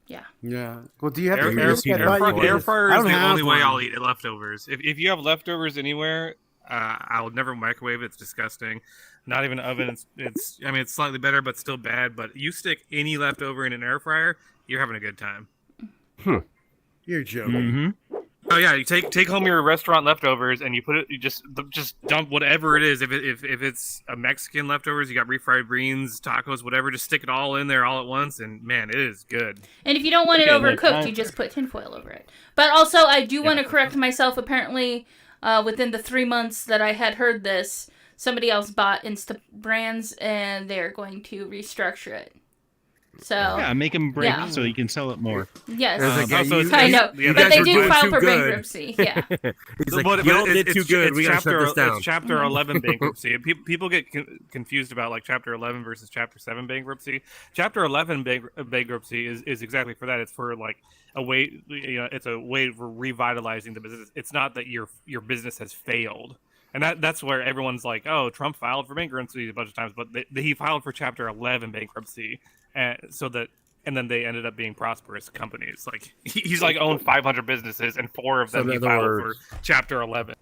yeah. Yeah. Well, do you have Air to Air fryer I is don't the have only way one. I'll eat leftovers. If you have leftovers anywhere, I'll never microwave it. It's disgusting. Not even an oven. It's slightly better, but still bad. But you stick any leftover in an air fryer, you're having a good time. You're joking. Mm-hmm. Oh yeah, you take home your restaurant leftovers and you put it. You just dump whatever it is. If it's a Mexican leftovers, you got refried beans, tacos, whatever. Just stick it all in there all at once, and man, it is good. And if you don't want it Okay, overcooked, you just put tinfoil over it. But also, I do want to correct myself. Apparently, within the 3 months that I had heard this, somebody else bought Insta Brands, and they're going to restructure it. So Yeah, make them break Yeah. so you can sell it more. yes, I know, yeah, but they were do doing file too for good. bankruptcy. Yeah. He's like, But y'all did too good. It's We gotta shut this down. It's Chapter Mhm. 11 bankruptcy. People get confused about like Chapter 11 versus Chapter 7 bankruptcy. Chapter 11 bankruptcy is exactly for that. It's for like a way, it's a way for revitalizing the business. It's not that your business has failed. And that's where everyone's like, oh, Trump filed for bankruptcy a bunch of times, but he filed for Chapter 11 bankruptcy, and then they ended up being prosperous companies. Like he's like owned 500 businesses, and 4 of them he filed for Chapter 11.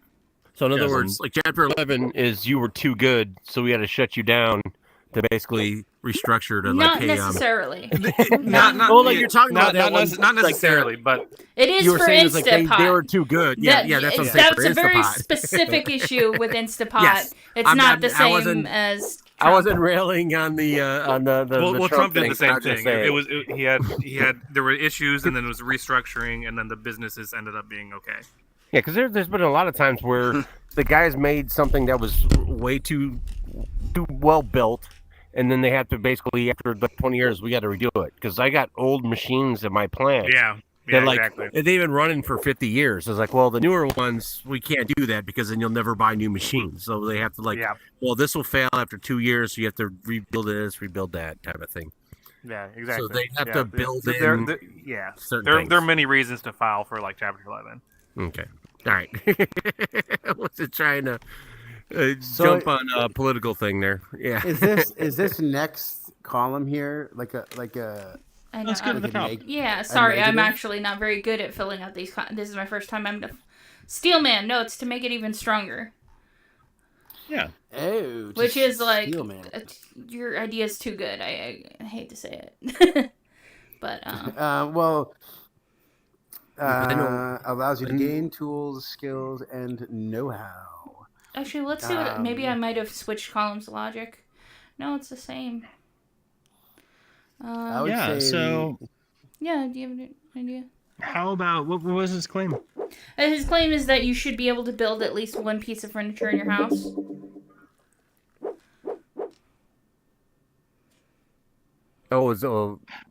So in other words, like Chapter 11 is you were too good, so we had to shut you down to basically restructure to Not like, hey, necessarily. well, like you're talking about that one, not necessarily, like, but It is you were for saying it's like Instapot. they were too good. Yeah, that's what I'm saying. That's for a very Instapot. specific issue with Instapot. Yes. It's not the same as Trump. I wasn't railing on the well, Trump did the same thing. Saying. He had there were issues, and then it was restructuring, and then the businesses ended up being okay. Yeah, because there's been a lot of times where the guys made something that was way too well built, and then they have to basically, after like 20 years, we got to redo it. Because I got old machines in my plant. Yeah, exactly. exactly. They've been running for 50 years. It's like, well, the newer ones, we can't do that because then you'll never buy new machines. So they have to well, this will fail after 2 years, so you have to rebuild this, rebuild that type of thing. Yeah, exactly. So they have to build in certain there things. are many reasons to file for like Chapter 11. Okay. All right. I wasn't trying to jump on a political thing there. Yeah. Is this next column here like a I know. Let's go to the top. Yeah, sorry, I'm negative? actually not very good at filling out these. This is my first time. I'm Steelman notes to make it even stronger. Yeah. Oh, Which is like Steelman. Your idea is too good. I hate to say it, but allows you to gain tools, skills, and know-how. actually, let's see what. Maybe I might have switched columns of logic. No, it's the same. I would say so Yeah, do you have an idea? how about what was his claim? His claim is that you should be able to build at least one piece of furniture in your house.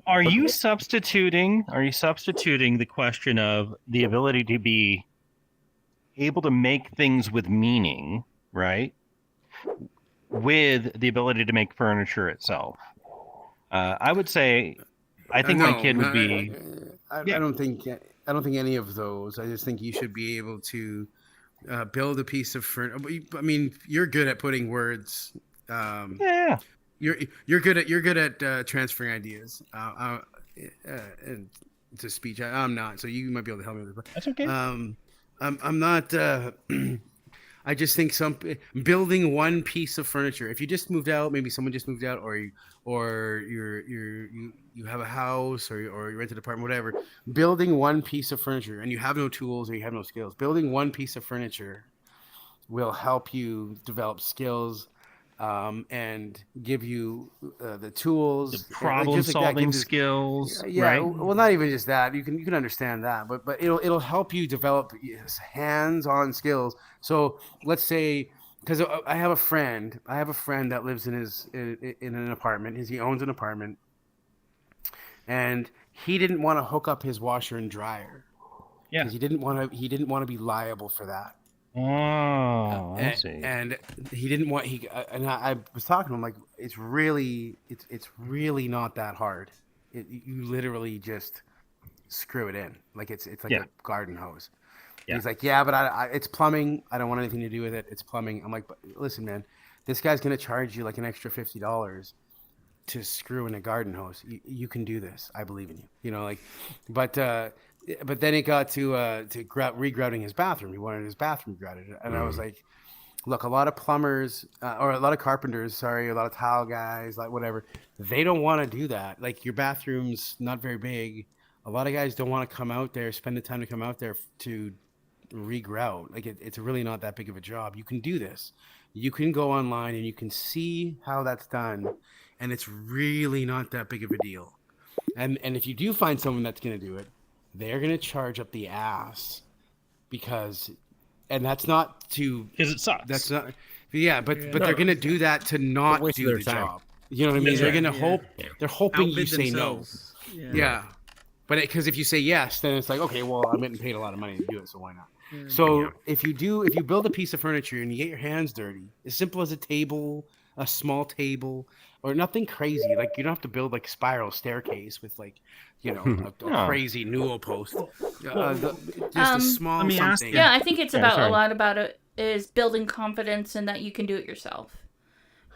Are you substituting the question of the ability to be able to make things with meaning, right? With the ability to make furniture itself. I would say I think my kid would be I don't think any of those. I just think you should be able to build a piece of furniture. I mean, you're good at putting words. Yeah. You're good at transferring ideas and to speech. I'm not, so you might be able to help me with it. That's okay. I'm not. I just think building one piece of furniture. If you just moved out, maybe someone just moved out, or you have a house, or you rent an apartment, whatever. Building one piece of furniture, and you have no tools or you have no skills. Building one piece of furniture will help you develop skills. And give you the tools, the problem-solving skills. Yeah, right? Well, not even just that. You can understand that, but it'll help you develop hands-on skills. So let's say, because I have a friend that lives in an apartment. He owns an apartment, and he didn't want to hook up his washer and dryer. Yeah, because he didn't want to be liable for that. Oh, I see. And he didn't want and I was talking to him like it's really not that hard. You literally just screw it in like it's like a garden hose. Yeah. He's like, yeah, but it's plumbing. I don't want anything to do with it. It's plumbing. I'm like, but listen, man, this guy's gonna charge you like an extra $50 to screw in a garden hose. You can do this. I believe in you. You know, like, but then it got to regrouting his bathroom. He wanted his bathroom grouted, and I was like, "Look, a lot of plumbers or a lot of carpenters, a lot of tile guys, like whatever, they don't want to do that. Like your bathroom's not very big. A lot of guys don't want to come out there, spend the time to come out there to regrout. Like it's really not that big of a job. You can do this. You can go online and you can see how that's done, and it's really not that big of a deal. And if you do find someone that's going to do it, they're going to charge up the ass because that's not to... Because it sucks. That's not... Yeah, but they're going to do that to not do the job. You know what I mean? Yeah, They're gonna yeah. hope. They're hoping you Outbid say themselves. no. Yeah. But because if you say yes, then it's like, okay, well, I'm getting paid a lot of money to do it, so why not? So if you build a piece of furniture and you get your hands dirty, as simple as a table, a small table, or nothing crazy, like you don't have to build like a spiral staircase with like, a crazy newel post. Just a small let me ask something. you. Yeah, I think it's about sorry. a lot about it is building confidence and that you can do it yourself.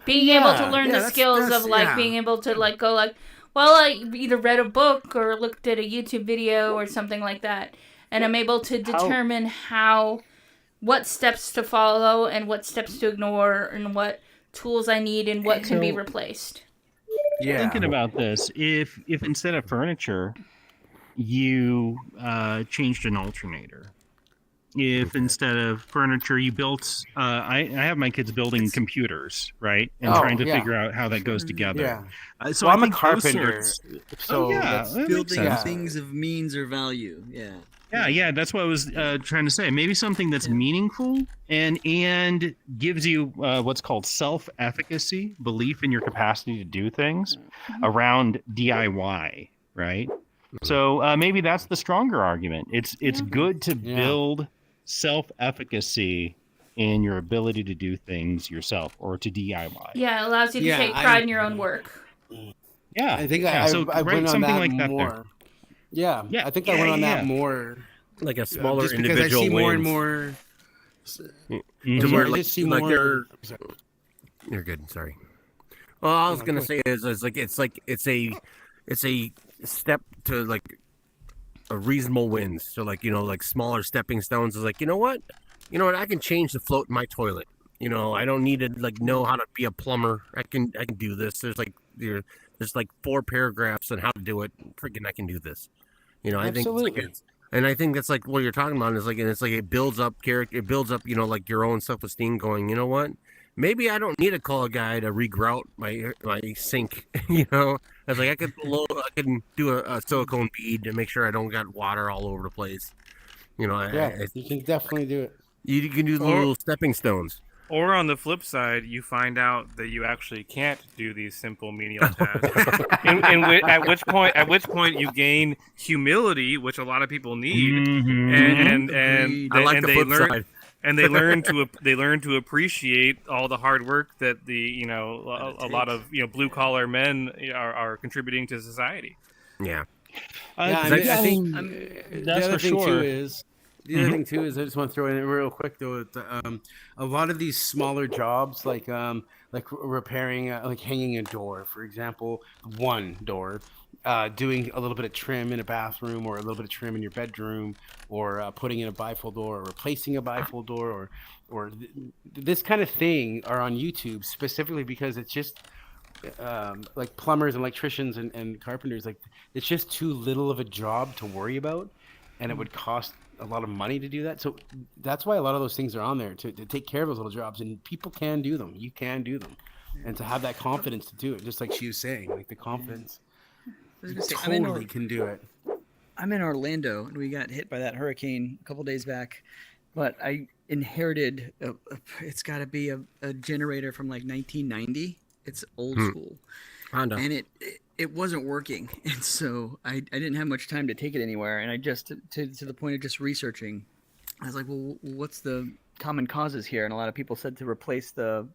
Being able to learn the skills of like being able to like go like, well, I either read a book or looked at a YouTube video or something like that, and I'm able to determine what steps to follow and what steps to ignore and what tools I need and what can be replaced. Yeah. Thinking about this, if instead of furniture, you changed an alternator. If instead of furniture you built, I have my kids building computers, right, and trying to figure out how that goes together. Yeah. So I'm a carpenter, so building things of means or value. Yeah. That's what I was trying to say. Maybe something that's meaningful and gives you what's called self-efficacy, belief in your capacity to do things around DIY, right? So maybe that's the stronger argument. It's good to build self-efficacy in your ability to do things yourself or to DIY. Yeah, it allows you to take pride in your own work. Yeah, I think so I went on something that like that more. there. Yeah, I think I went on that more. Like a smaller just because individual I see more and wins. more. To where I like, just see like more. you're good. Sorry. Well, all I was gonna say is it's a step to like a reasonable wins. So like like smaller stepping stones is like you know what I can change the float in my toilet. I don't need to like know how to be a plumber. I can do this. There's like 4 paragraphs on how to do it. Freaking I can do this. I think and I think that's like what you're talking about is like, and it's like it builds up character. It builds up like your own self-esteem. Going, you know what? Maybe I don't need to call a guy to regrout my sink. I was like, I can do a silicone bead to make sure I don't got water all over the place. You can definitely do it. You can do the little stepping stones. Or on the flip side, you find out that you actually can't do these simple menial tasks. At which point you gain humility, which a lot of people need, and I like the flip side. And they learn to appreciate all the hard work that the a lot of blue collar men are contributing to society. Yeah. I think that's for sure. The other thing too is I just want to throw in real quick though. A lot of these smaller jobs like repairing, like hanging a door, for example, one door. Doing a little bit of trim in a bathroom or a little bit of trim in your bedroom or putting in a bifold door or replacing a bifold door or this kind of thing are on YouTube specifically because it's just like plumbers and electricians and carpenters, like it's just too little of a job to worry about and it would cost a lot of money to do that. So that's why a lot of those things are on there to take care of those little jobs, and people can do them. You can do them. And to have that confidence to do it, just like she was saying, like the confidence. Totally can do it. I'm in Orlando, and we got hit by that hurricane a couple days back. But I inherited, it's got to be a generator from like 1990. It's old school. Honda. And it wasn't working. And so I didn't have much time to take it anywhere. And I just, to the point of just researching, I was like, well, what's the common causes here? And a lot of people said to replace the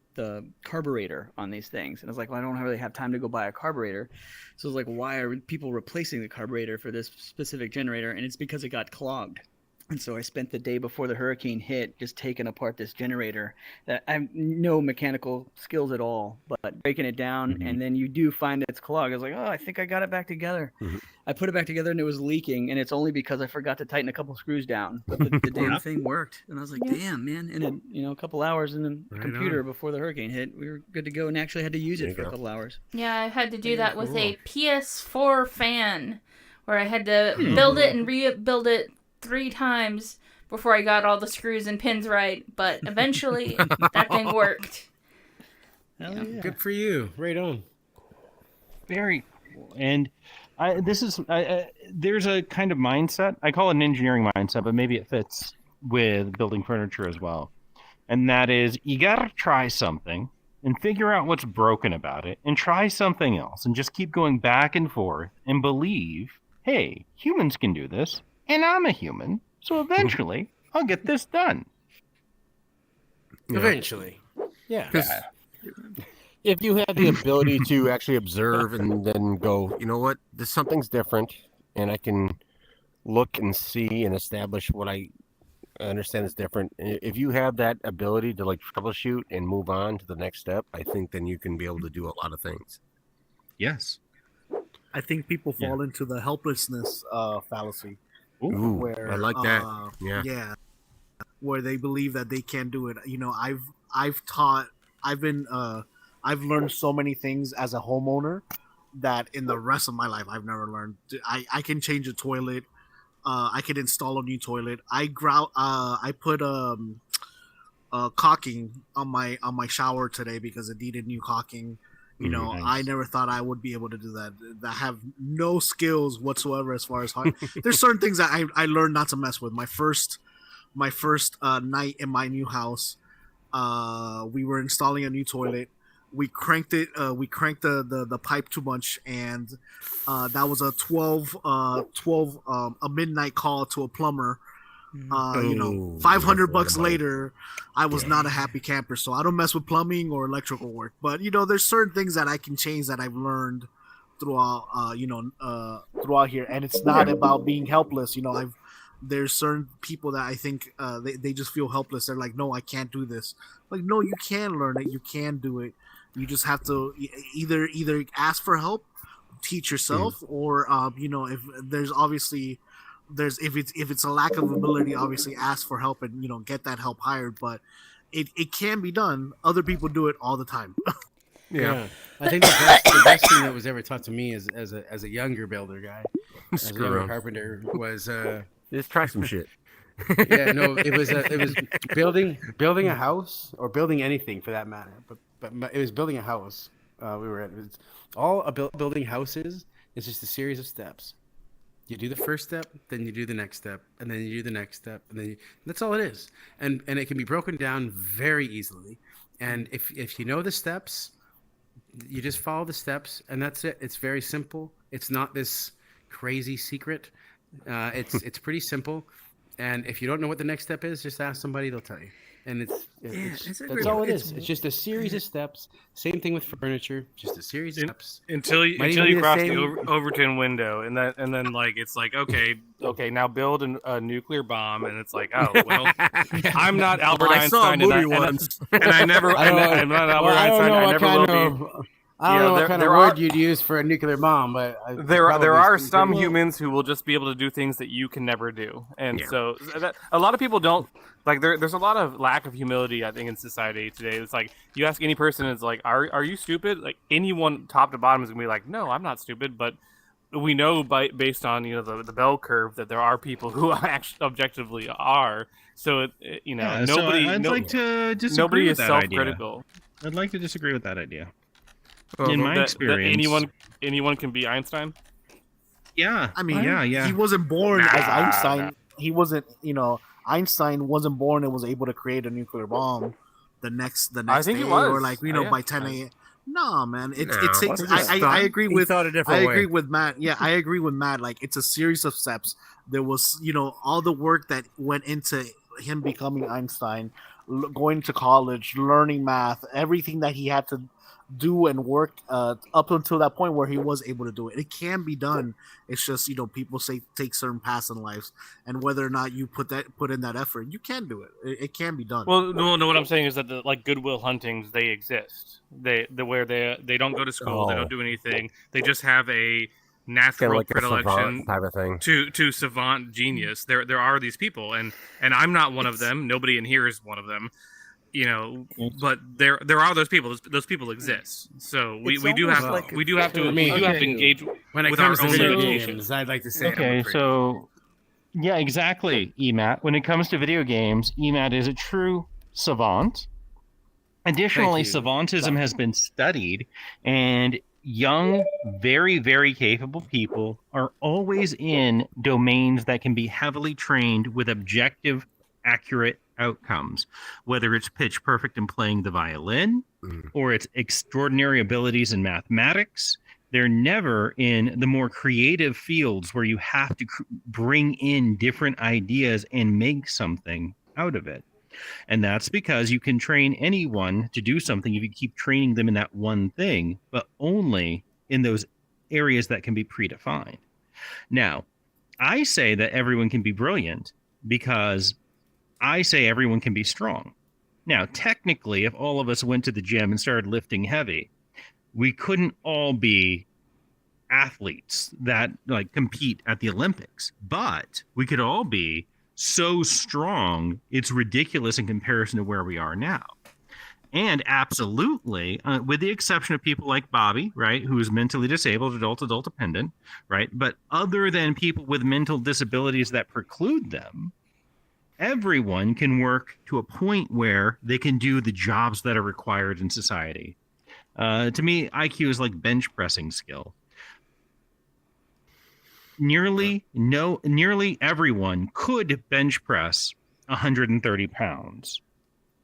carburetor on these things. And I was like, well, I don't really have time to go buy a carburetor. So I was like, why are people replacing the carburetor for this specific generator? And it's because it got clogged. And so I spent the day before the hurricane hit just taking apart this generator that I have no mechanical skills at all, but breaking it down, and then you do find it's clogged. I was like, oh, I think I got it back together. I put it back together and it was leaking, and it's only because I forgot to tighten a couple screws down. But the damn thing worked. And I was like, damn, man. And a couple hours in the computer before the hurricane hit, we were good to go and actually had to use it for a couple hours. Yeah, I had to do that with a PS4 fan where I had to build it and rebuild it 3 times before I got all the screws and pins right, but eventually that thing worked. Yeah. Good for you. Right on. Very cool. And there's a kind of mindset. I call it an engineering mindset, but maybe it fits with building furniture as well. And that is, you got to try something, and figure out what's broken about it and try something else and just keep going back and forth and believe, hey, humans can do this and I'm a human, so eventually I'll get this done. Eventually. Yeah. If you have the ability to actually observe and then go, you know what, this something's different, and I can look and see and establish what I understand is different. If you have that ability to like troubleshoot and move on to the next step, I think then you can be able to do a lot of things. Yes. I think people fall into the helplessness fallacy. Ooh, where I like that. Yeah. Where they believe that they can't do it. You know, I've learned so many things as a homeowner that in the rest of my life I've never learned. I can change a toilet. I can install a new toilet. I put caulking on my shower today because it needed new caulking. You know, nice. I never thought I would be able to do that. I have no skills whatsoever as far as hard. There's certain things that I learned not to mess with. My first night in my new house, we were installing a new toilet. We cranked it. We cranked the pipe too much, and that was a 12 a midnight call to a plumber. You know, $500 later, I was not a happy camper. So I don't mess with plumbing or electrical work. But you know, there's certain things that I can change that I've learned throughout throughout here, and it's not about being helpless. You know, there's certain people that I think they just feel helpless. They're like, no, I can't do this. Like, no, you can learn it. You can do it. You just have to either ask for help, teach yourself, or you know, if it's a lack of ability, obviously ask for help and, you know, get that help hired. But it can be done. Other people do it all the time. Yeah. I think the best thing that was ever taught to me as a younger builder guy, as a younger carpenter, was just try some shit. Yeah, no, it was building a house, or building anything for that matter. But it was building a house. Building houses is just a series of steps. You do the first step, then you do the next step, and then you do the next step, and then that's all it is. And it can be broken down very easily. And if you know the steps, you just follow the steps, and that's it. It's very simple. It's not this crazy secret. It's pretty simple. And if you don't know what the next step is, just ask somebody; they'll tell you. And that's all it is. It's just a series of steps. Same thing with furniture, just a series of steps. Until you cross the Overton window, and then like it's like okay, now build a nuclear bomb, and it's like, oh well, I'm not Albert Einstein, and I never, I'm not Albert Einstein. I never will be. I don't know what kind of word you'd use for a nuclear bomb, but there are some humans who will just be able to do things that you can never do, and so a lot of people don't like. There's a lot of lack of humility, I think, in society today. It's like you ask any person, it's like, are you stupid? Like anyone, top to bottom, is gonna be like, no, I'm not stupid. But we know based on the bell curve that there are people who actually objectively are. So nobody. I'd like to disagree nobody with is that self-critical. Idea. I'd like to disagree with that idea. In my experience, anyone can be Einstein. Yeah, I mean, yeah. He wasn't born as Einstein. He wasn't, Einstein wasn't born and was able to create a nuclear bomb the next I think day, he was. or like by 10 a.m. No, man, it takes. I agree he with. thought a different I way. agree with Matt. Yeah, I agree with Matt. Like, it's a series of steps. There was, all the work that went into him becoming Einstein, going to college, learning math, everything that he had to do and work up until that point where he was able to do it. It can be done. It's just people say take certain paths in lives, and whether or not you put in that effort, you can do it. It can be done. Well, no, what I'm saying is that the Goodwill Huntings, they exist. They don't go to school, they don't do anything. They just have a natural like predilection type of thing to savant genius. There are these people, and I'm not one of them. Nobody in here is one of them. But there are those people. Those people exist. So we do have to engage when it with comes our to own video limitations. games. I'd like to say. Okay, so yeah, exactly, EMAT. When it comes to video games, EMAT is a true savant. Additionally, savantism has been studied, and young, very, very capable people are always in domains that can be heavily trained with objective, accurate outcomes, whether it's pitch perfect in playing the violin, or its extraordinary abilities in mathematics. They're never in the more creative fields where you have to bring in different ideas and make something out of it. And that's because you can train anyone to do something if you keep training them in that one thing, but only in those areas that can be predefined. Now, I say that everyone can be brilliant because I say everyone can be strong. Now, technically, if all of us went to the gym and started lifting heavy, we couldn't all be athletes that like compete at the Olympics, but we could all be so strong it's ridiculous in comparison to where we are now. And absolutely, with the exception of people like Bobby, right, who is mentally disabled, adult dependent, right? But other than people with mental disabilities that preclude them, everyone can work to a point where they can do the jobs that are required in society. To me, IQ is like bench pressing skill. Nearly everyone could bench press 130 pounds,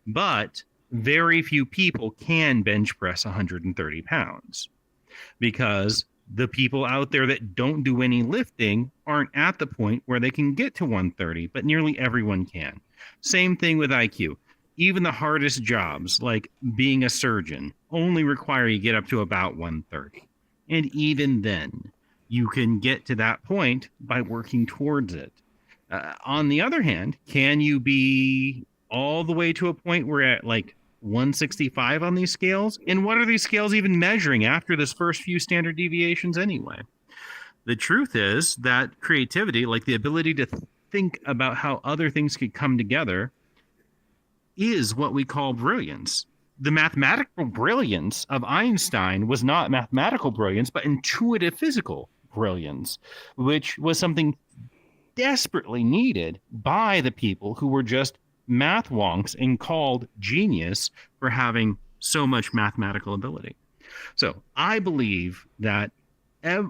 but very few people can bench press 130 pounds because the people out there that don't do any lifting aren't at the point where they can get to 130, but nearly everyone can. Same thing with IQ. Even the hardest jobs, like being a surgeon, only require you get up to about 130. And even then, you can get to that point by working towards it. On the other hand, can you be all the way to a point where at like 165 on these scales? And what are these scales even measuring after this first few standard deviations anyway? The truth is that creativity, like the ability to think about how other things could come together, is what we call brilliance. The mathematical brilliance of Einstein was not mathematical brilliance, but intuitive physical brilliance, which was something desperately needed by the people who were just math wonks and called genius for having so much mathematical ability. So I believe that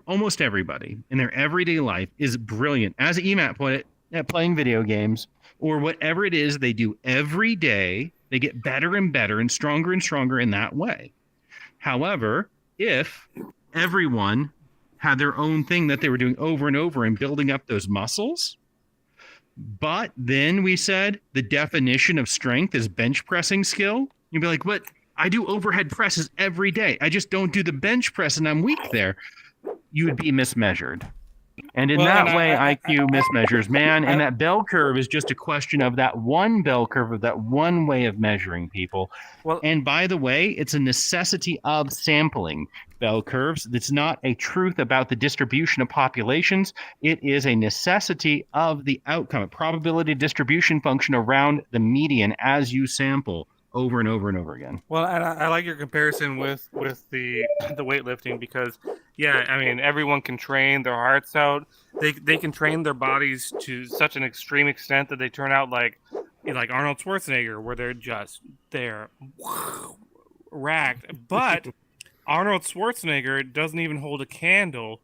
almost everybody in their everyday life is brilliant, as Emat put it, at playing video games or whatever it is they do every day. They get better and better and stronger in that way. However, if everyone had their own thing that they were doing over and over and building up those muscles, but then we said the definition of strength is bench pressing skill, you'd be like, what? I do overhead presses every day. I just don't do the bench press and I'm weak there. You would be mismeasured. And in that way, IQ mismeasures man. And that bell curve is just a question of that one bell curve, of that one way of measuring people. Well, and by the way, it's a necessity of sampling bell curves. It's not a truth about the distribution of populations. It is a necessity of the outcome, a probability distribution function around the median as you sample over and over and over again. Well, and I like your comparison with the weightlifting because, yeah, I mean, everyone can train their hearts out. They can train their bodies to such an extreme extent that they turn out like Arnold Schwarzenegger, where they're racked. But Arnold Schwarzenegger doesn't even hold a candle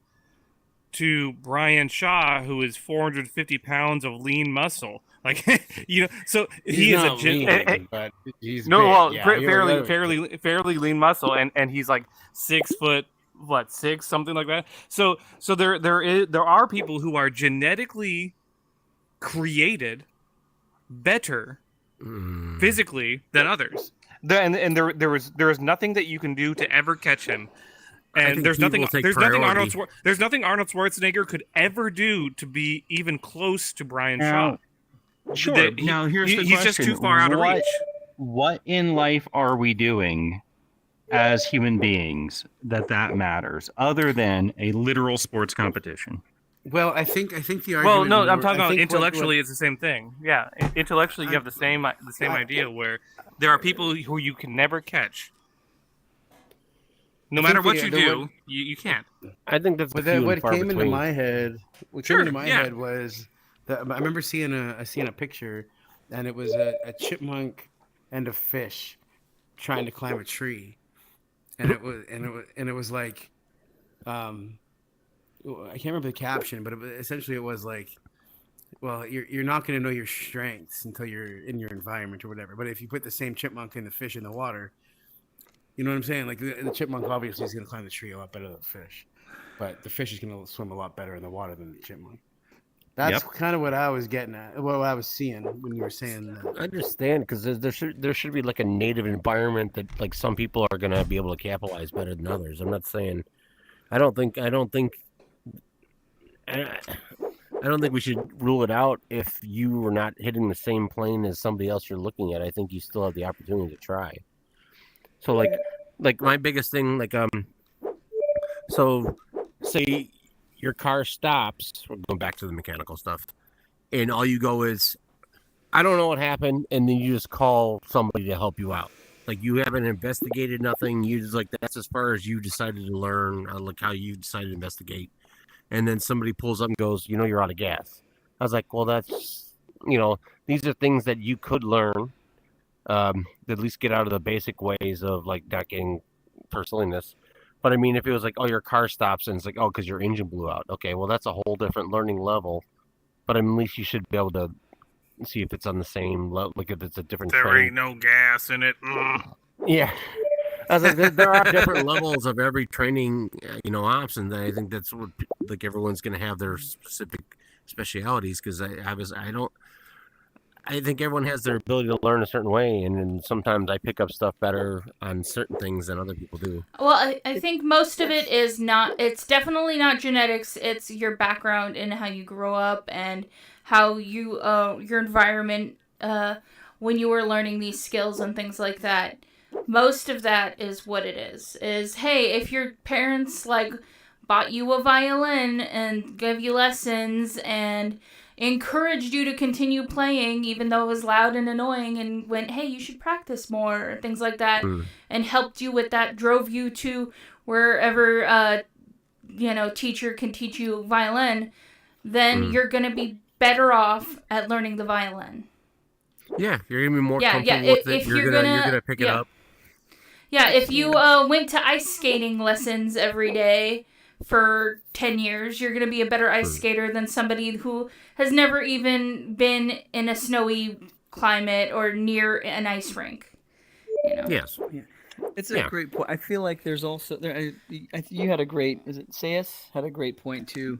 to Brian Shaw, who is 450 pounds of lean muscle. Like, so he is a lean, but he's no, big. Well, yeah, fairly lean muscle, and he's like 6 foot, 6, something like that. So there are people who are genetically created better physically than others. There is nothing that you can do to ever catch him. And there's nothing Arnold Schwarzenegger could ever do to be even close to Brian Shaw. Sure. Now here's the question. He's just too far out of reach. What in life are we doing as human beings that matters, other than a literal sports competition? Well, I think the argument. Well, no, I'm talking about intellectually. It's the same thing. Yeah, intellectually, you have the same idea where there are people who you can never catch. No matter what you do, you can't. I think that's what came into my head. What came into my head was that I remember seeing a picture, and it was a chipmunk and a fish trying to climb a tree, and it was like, I can't remember the caption, but essentially it was like, well, you're not going to know your strengths until you're in your environment or whatever. But if you put the same chipmunk and the fish in the water, You know what I'm saying? Like the chipmunk obviously is going to climb the tree a lot better than the fish, but the fish is going to swim a lot better in the water than the chipmunk. That's kind of what I was getting at, what I was seeing when you were saying that. I understand, because there should be like a native environment that like some people are gonna be able to capitalize better than others. I'm not saying. I don't think we should rule it out if you were not hitting the same plane as somebody else you're looking at. I think you still have the opportunity to try. So like my biggest thing, so say your car stops. We're going back to the mechanical stuff, and all you go is, I don't know what happened, and then you just call somebody to help you out. Like, you haven't investigated nothing. You just that's as far as you decided to learn, like how you decided to investigate. And then somebody pulls up and goes, you're out of gas. I was like, well, that's, these are things that you could learn, at least get out of the basic ways of like not getting personally in this. But I mean, if it was like, oh, your car stops and it's like, oh, because your engine blew out. Okay, well, that's a whole different learning level. But at least you should be able to see if it's on the same level, like if it's a different There ain't no gas in it. Yeah. I was like, there are different levels of every training, option. I think that's what, like, everyone's going to have their specific specialities, because I think everyone has their ability to learn a certain way, and then sometimes I pick up stuff better on certain things than other people do. Well, I think most of it is not, it's definitely not genetics, it's your background and how you grow up and how you, your environment, when you were learning these skills and things like that. Most of that is what it is, hey, if your parents, like, bought you a violin and gave you lessons and encouraged you to continue playing even though it was loud and annoying, and went, hey, you should practice more, or things like that, and helped you with that, drove you to wherever teacher can teach you violin, then you're gonna be better off at learning the violin. Yeah, you're gonna be more comfortable with it. You're gonna pick it up. Yeah, if you went to ice skating lessons every day for 10 years, you're going to be a better ice skater than somebody who has never even been in a snowy climate or near an ice rink. Yes. Yeah. It's a great point. I feel like there's also you had a great, is it Sayus had a great point too.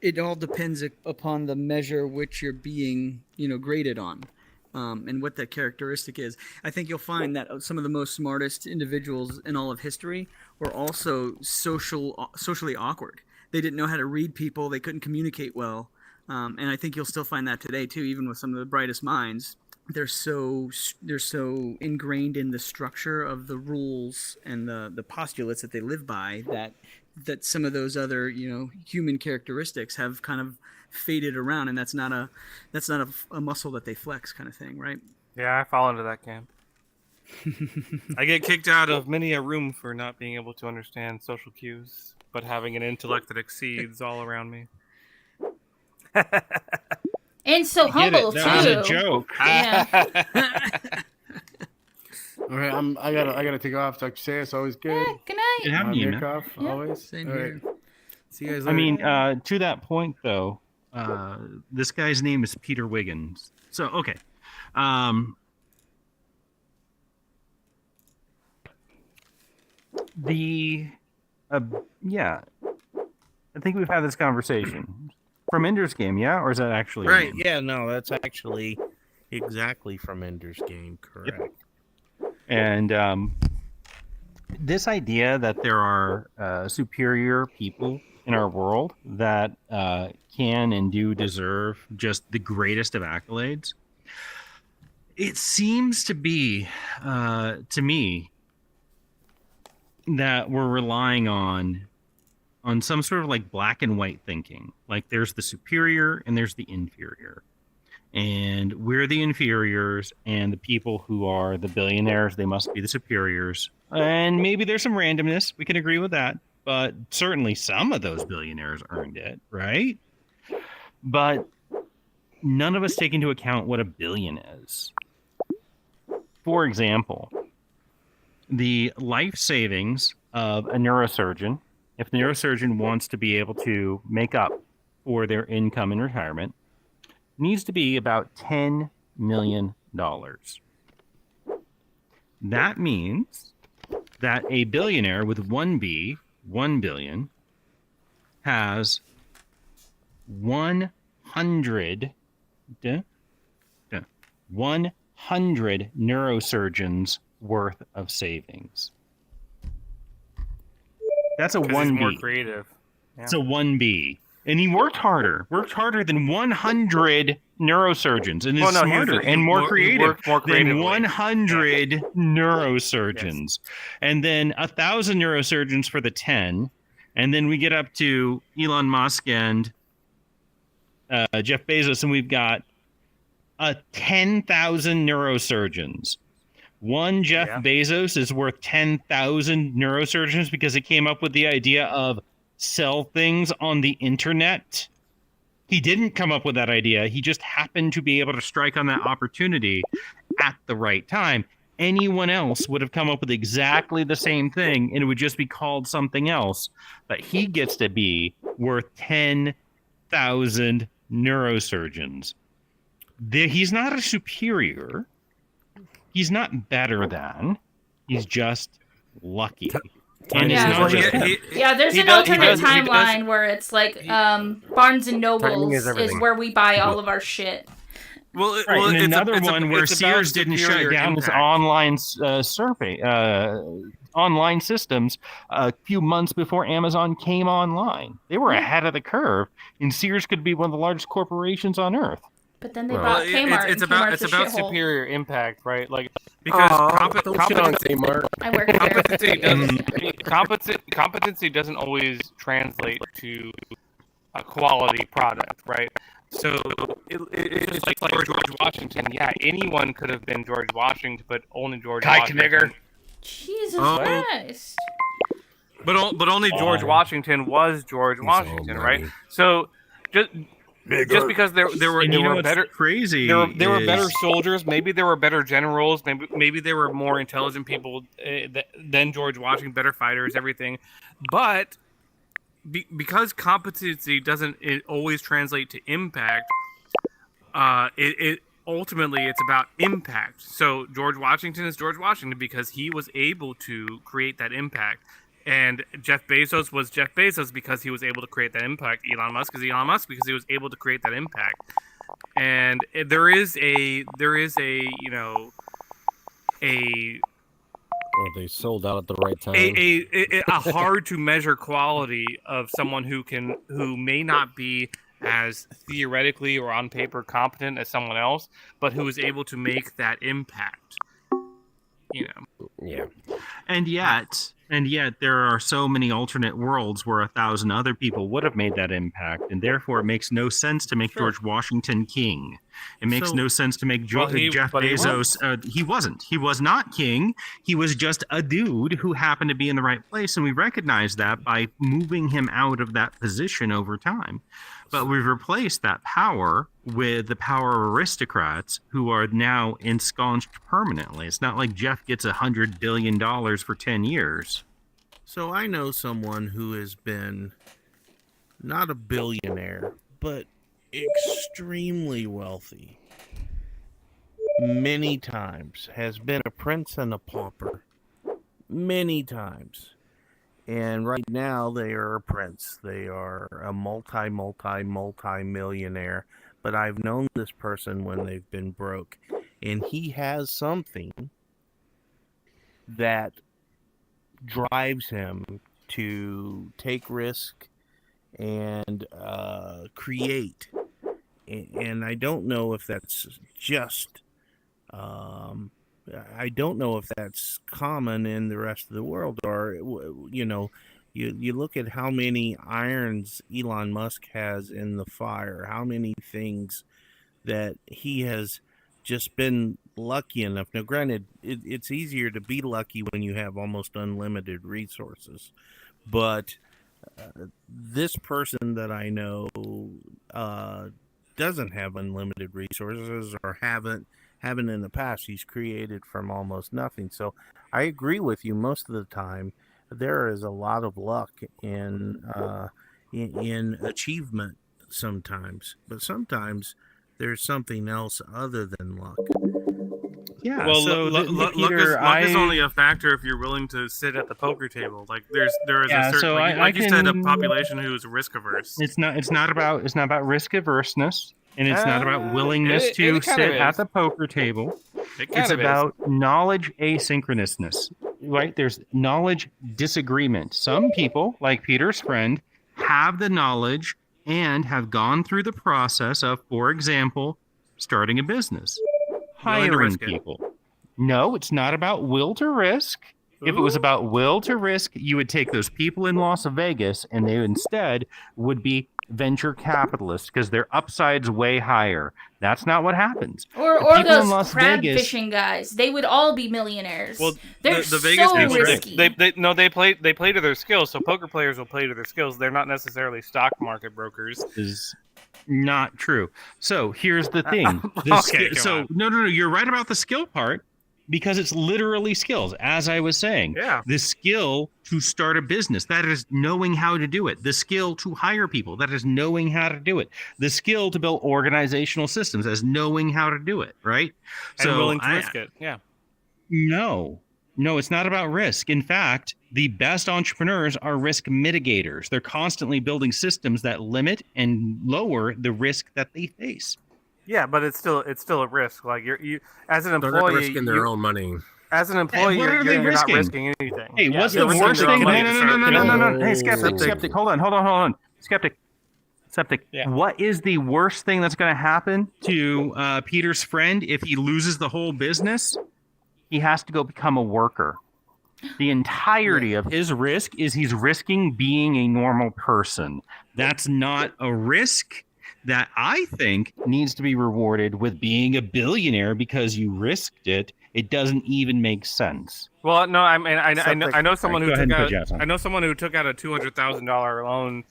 It all depends upon the measure which you're being, graded on. And what that characteristic is. I think you'll find that some of the most smartest individuals in all of history were also socially awkward. They didn't know how to read people. They couldn't communicate well. And I think you'll still find that today too, even with some of the brightest minds. They're so ingrained in the structure of the rules and the postulates that they live by that some of those other human characteristics have kind of faded around, and that's not a muscle that they flex, kind of thing, right? Yeah, I fall into that camp. I get kicked out of many a room for not being able to understand social cues, but having an intellect that exceeds all around me. And so humble too. That was a joke. Yeah. All right, I gotta take off. Dr. Say, it's always good. Yeah, good night. Good having you, man. Always. Same all here. Right. See you guys later. I mean, to that point though, this guy's name is Peter Wiggins. So okay, I think we've had this conversation from Ender's Game, yeah, or is that actually right? Yeah, no, that's actually exactly from Ender's Game, correct? Yep. And this idea that there are superior people in our world that can and do deserve just the greatest of accolades, it seems to be, to me, that we're relying on some sort of like black and white thinking. Like there's the superior and there's the inferior. And we're the inferiors, and the people who are the billionaires, they must be the superiors. And maybe there's some randomness. We can agree with that. But certainly some of those billionaires earned it, right? But none of us take into account what a billion is. For example, the life savings of a neurosurgeon, if the neurosurgeon wants to be able to make up for their income in retirement, needs to be about $10 million. That means that a billionaire with 1 billion, has 100 neurosurgeons worth of savings. That's a 1B. He's more creative. Yeah. It's a 1B. And he worked harder than 100 neurosurgeons, and is smarter and more creative than 100 neurosurgeons. Yes. And then 1,000 neurosurgeons for the 10. And then we get up to Elon Musk and Jeff Bezos, and we've got 10,000 neurosurgeons. One Jeff Bezos is worth 10,000 neurosurgeons because he came up with the idea of sell things on the internet. He didn't come up with that idea. He just happened to be able to strike on that opportunity at the right time. Anyone else would have come up with exactly the same thing, and it would just be called something else. But he gets to be worth 10,000 neurosurgeons. He's not a superior. He's not better than. He's just lucky. And there's an alternate timeline where it's like Barnes and Noble is where we buy all of our shit. Well, and another one where Sears didn't shut down his online online systems a few months before Amazon came online. They were ahead of the curve, and Sears could be one of the largest corporations on earth. But then they bought Kmart. It's about superior impact, right? Like because competency doesn't always translate to a quality product, right? So it's like George Washington. Yeah, anyone could have been George Washington, but only George Washington. Jesus Christ. But only George Washington was George Washington, right? So just because there were better crazy there were better soldiers, maybe there were better generals, maybe there were more intelligent people than George Washington, better fighters, everything, but because competency doesn't always translate to impact, it ultimately it's about impact. So George Washington is George Washington because he was able to create that impact. And Jeff Bezos was Jeff Bezos because he was able to create that impact. Elon Musk is Elon Musk because he was able to create that impact. And there is a or they sold out at the right time. A hard to measure quality of someone who may not be as theoretically or on paper competent as someone else, but who is able to make that impact. Yeah. And yet there are so many alternate worlds where 1,000 other people would have made that impact, and therefore it makes no sense to make George Washington king. It makes no sense to make Jeff Bezos. He wasn't. He was not king. He was just a dude who happened to be in the right place, and we recognize that by moving him out of that position over time. But we've replaced that power with the power of aristocrats who are now ensconced permanently. It's not like Jeff gets $100 billion for 10 years. So I know someone who has been not a billionaire, but extremely wealthy. Many times. Has been a prince and a pauper. Many times. And right now they are a prince. They are a multi-millionaire. But I've known this person when they've been broke. And he has something that drives him to take risk and create. And I don't know if that's just... I don't know if that's common in the rest of the world, or you look at how many irons Elon Musk has in the fire, how many things that he has just been lucky enough. Now, granted, it's easier to be lucky when you have almost unlimited resources, but this person that I know doesn't have unlimited resources, or haven't in the past. He's created from almost nothing. So I agree with you. Most of the time, there is a lot of luck in achievement sometimes, but sometimes there's something else other than luck. Yeah. Well, so luck is only a factor if you're willing to sit at the poker table. Like there is a certain, so you said, a population who is risk averse. It's not about risk averseness, and it's not about willingness to sit at the poker table. It's about knowledge asynchronousness, right? There's knowledge disagreement. Some people, like Peter's friend, have the knowledge and have gone through the process of, for example, starting a business, hiring people. No, it's not about will to risk. If it was about will to risk, you would take those people in Las Vegas and they instead would be venture capitalists because their upside's way higher. That's not what happens. Or those crab fishing guys. They would all be millionaires. Well, they're the Vegas so risky. They play to their skills. So poker players will play to their skills. They're not necessarily stock market brokers. Is not true. So here's the thing. No, you're right about the skill part. Because it's literally skills, as I was saying. Yeah. The skill to start a business, that is knowing how to do it. The skill to hire people, that is knowing how to do it. The skill to build organizational systems, as knowing how to do it, right? And willing to risk it, yeah. No, it's not about risk. In fact, the best entrepreneurs are risk mitigators. They're constantly building systems that limit and lower the risk that they face. Yeah, but it's still a risk. Like you as an employee, they're risking their own money. As an employee, you're not risking anything. Hey, what's the worst thing? No. Hey, skeptic. Hold on. Skeptic. Yeah. What is the worst thing that's going to happen to Peter's friend if he loses the whole business? He has to go become a worker. The entirety of his risk is he's risking being a normal person. That's not a risk that I think needs to be rewarded with being a billionaire because you risked it. It doesn't even make sense. Well, no, I mean, I know someone who took out a $200,000 loan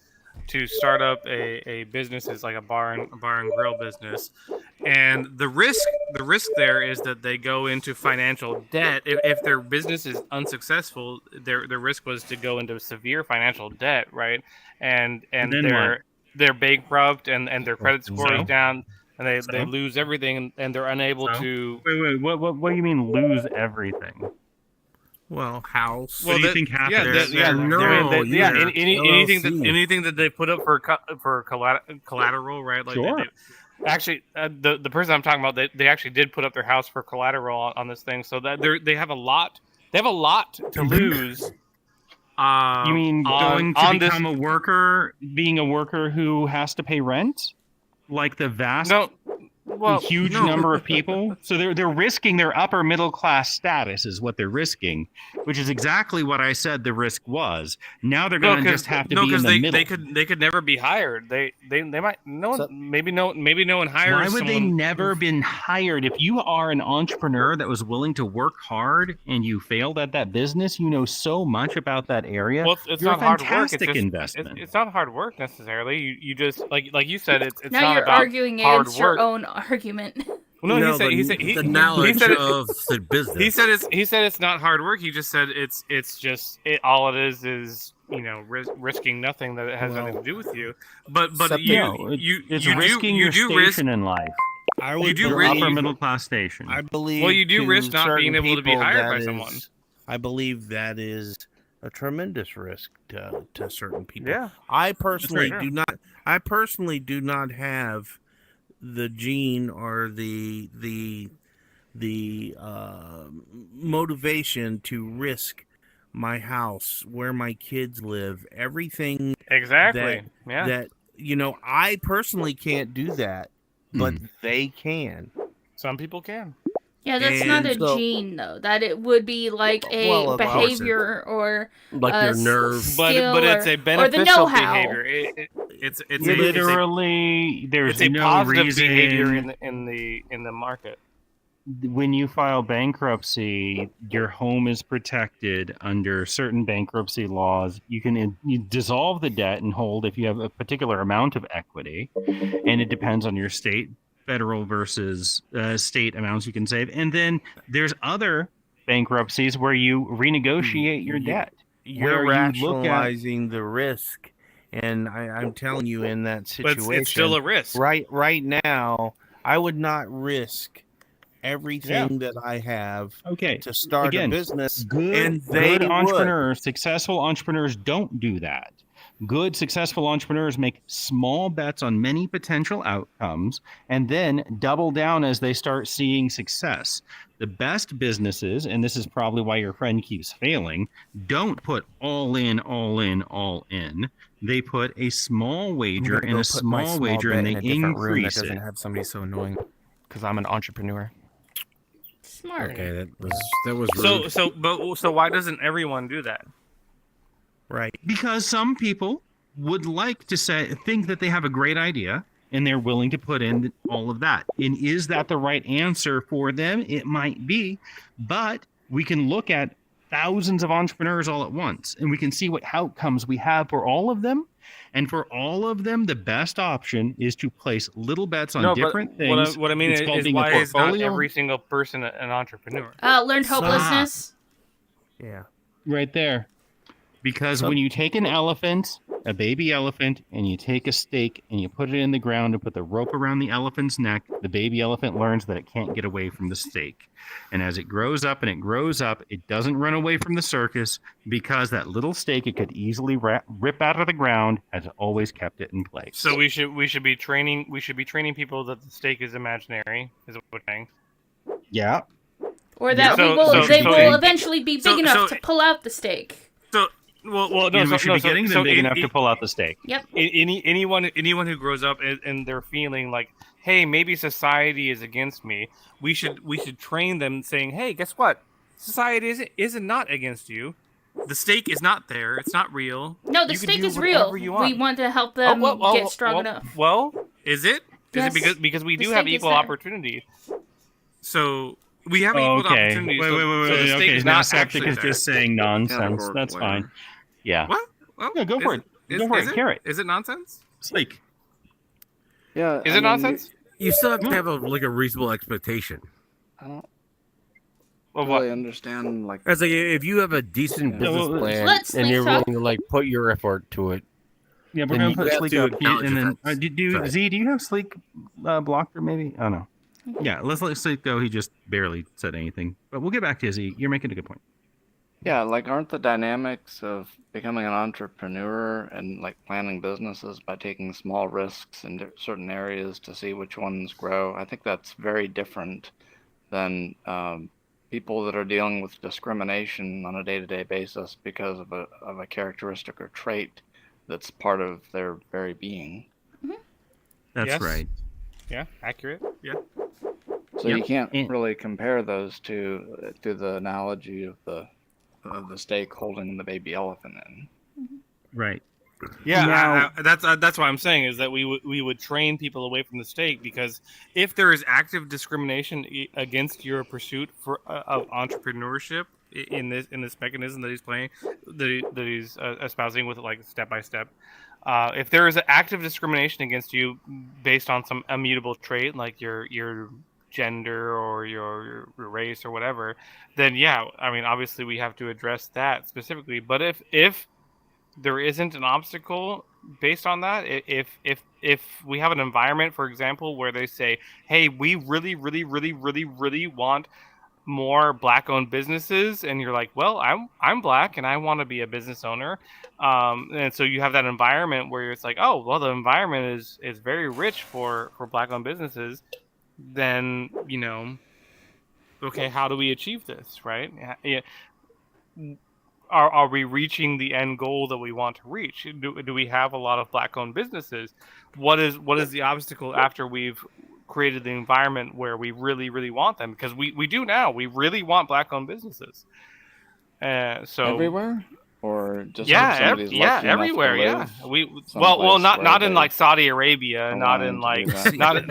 to start up a business, is like a bar and grill business, and the risk there is that they go into financial debt. If their business is unsuccessful, their risk was to go into severe financial debt, right? And they're bankrupt and their credit score is down, and they lose everything, and they're unable to. Wait, what do you mean lose everything? Well, house. What do you think happened? Anything that they put up for collateral, right? Like sure. Actually, the person I'm talking about, they actually did put up their house for collateral on this thing, so that they have a lot to lose. You mean going to become a worker, being a worker who has to pay rent? Like the huge number of people? So they're risking their upper middle class status is what they're risking, which is exactly what I said the risk was. Now they're going to just have to be in the middle. They could never be hired. They might maybe no one hires. Why would they never been hired? If you are an entrepreneur that was willing to work hard and you failed at that business, you know so much about that area. Well, it's You're not a fantastic hard work. investment. It's not hard work necessarily. You just like you said, it's now not you're about arguing hard against work. your own argument. Well, no, he said the knowledge of the business. He said it's not hard work. He just said it's just all it is risking nothing that it has nothing to do with you. But it's risking your station in life. You do your upper middle class station. I believe. Well, you do risk not being able to be hired by someone. I believe that is a tremendous risk to certain people. Yeah, I personally do not have the gene or the motivation to risk my house, where my kids live, everything. Exactly. That I personally can't do that, but they can. Some people can. Yeah, that's not a gene, though. That it would be like a behavior or like their nerve, but it's a beneficial behavior. It's literally there's a no positive reason behavior in the market. When you file bankruptcy, your home is protected under certain bankruptcy laws. You dissolve the debt and hold if you have a particular amount of equity, and it depends on your state. Federal versus state amounts you can save. And then there's other bankruptcies where you renegotiate your debt. You're rationalizing the risk. And I'm telling you, in that situation, but it's still a risk. Right now, I would not risk everything that I have Okay. to start Again, a business, good, and they good would. entrepreneurs, successful entrepreneurs don't do that. Good, successful entrepreneurs make small bets on many potential outcomes and then double down as they start seeing success. The best businesses, and this is probably why your friend keeps failing, don't put all in, all in, all in. They put a small wager and a small wager, and they increase that doesn't it. have somebody so annoying because I'm an entrepreneur. Smart. Okay, that was rude. So why doesn't everyone do that? Right. Because some people would like to think that they have a great idea and they're willing to put in all of that. And is that the right answer for them? It might be, but we can look at thousands of entrepreneurs all at once and we can see what outcomes we have for all of them. And for all of them, the best option is to place little bets on different things. What I mean is why is not every single person an entrepreneur? Learned hopelessness. Yeah. Right there. Because when you take an elephant, a baby elephant, and you take a stake and you put it in the ground and put the rope around the elephant's neck, the baby elephant learns that it can't get away from the stake. And as it grows up and it grows up, it doesn't run away from the circus because that little stake it could easily rip out of the ground has always kept it in place. So we should be training people that the stake is imaginary, is what we're saying. Yeah. Or that they will eventually be big enough to pull out the stake. We should be getting them big enough to pull out the stake. Yep. Anyone who grows up and they're feeling like, hey, maybe society is against me. We should train them saying, hey, guess what? Society isn't not against you. The stake is not there. It's not real. No, the stake is real. We want to help them get strong enough. Well, is it? Yes. Is it because we do have equal opportunity? So we have equal opportunity. Wait. So the stake is now not Septic is there. just saying nonsense. That's fine. Yeah. What? Well, yeah, go for it. Go for it. Carrot. Is it nonsense? Sleek. Yeah. Is it nonsense? You still have to have a reasonable expectation. I don't well, really understand As if you have a decent business plan and you're willing to put your effort to it. Yeah, we're gonna put Sleek up here, and then Z, do you have Sleek blocked or maybe? Oh no. Yeah, let's let Sleek go. He just barely said anything, but we'll get back to you, Z. You're making a good point. Yeah, aren't the dynamics of becoming an entrepreneur and planning businesses by taking small risks in certain areas to see which ones grow? I think that's very different than people that are dealing with discrimination on a day-to-day basis because of a characteristic or trait that's part of their very being. Mm-hmm. That's right. Yeah, accurate. Yeah. So you can't really compare those two through the analogy of the stake holding the baby elephant in. Right. Yeah, that's what I'm saying is that we would train people away from the stake, because if there is active discrimination against your pursuit of entrepreneurship in this mechanism that he's playing, that he's espousing with step by step, if there is an active discrimination against you based on some immutable trait like your gender or your race or whatever, then obviously we have to address that specifically. But if there isn't an obstacle based on that, if we have an environment, for example, where they say, hey, we really want more black-owned businesses, and you're like, well, I'm black and I want to be a business owner, and so you have that environment where it's like, oh, well, the environment is very rich for black-owned businesses, then okay, how do we achieve this, right? Are we reaching the end goal that we want to reach? Do we have a lot of black-owned businesses? What is the obstacle after we've created the environment where we really want them? Because we do now. We really want black-owned businesses. So everywhere, or just everywhere. Yeah, not in Saudi Arabia, not in not in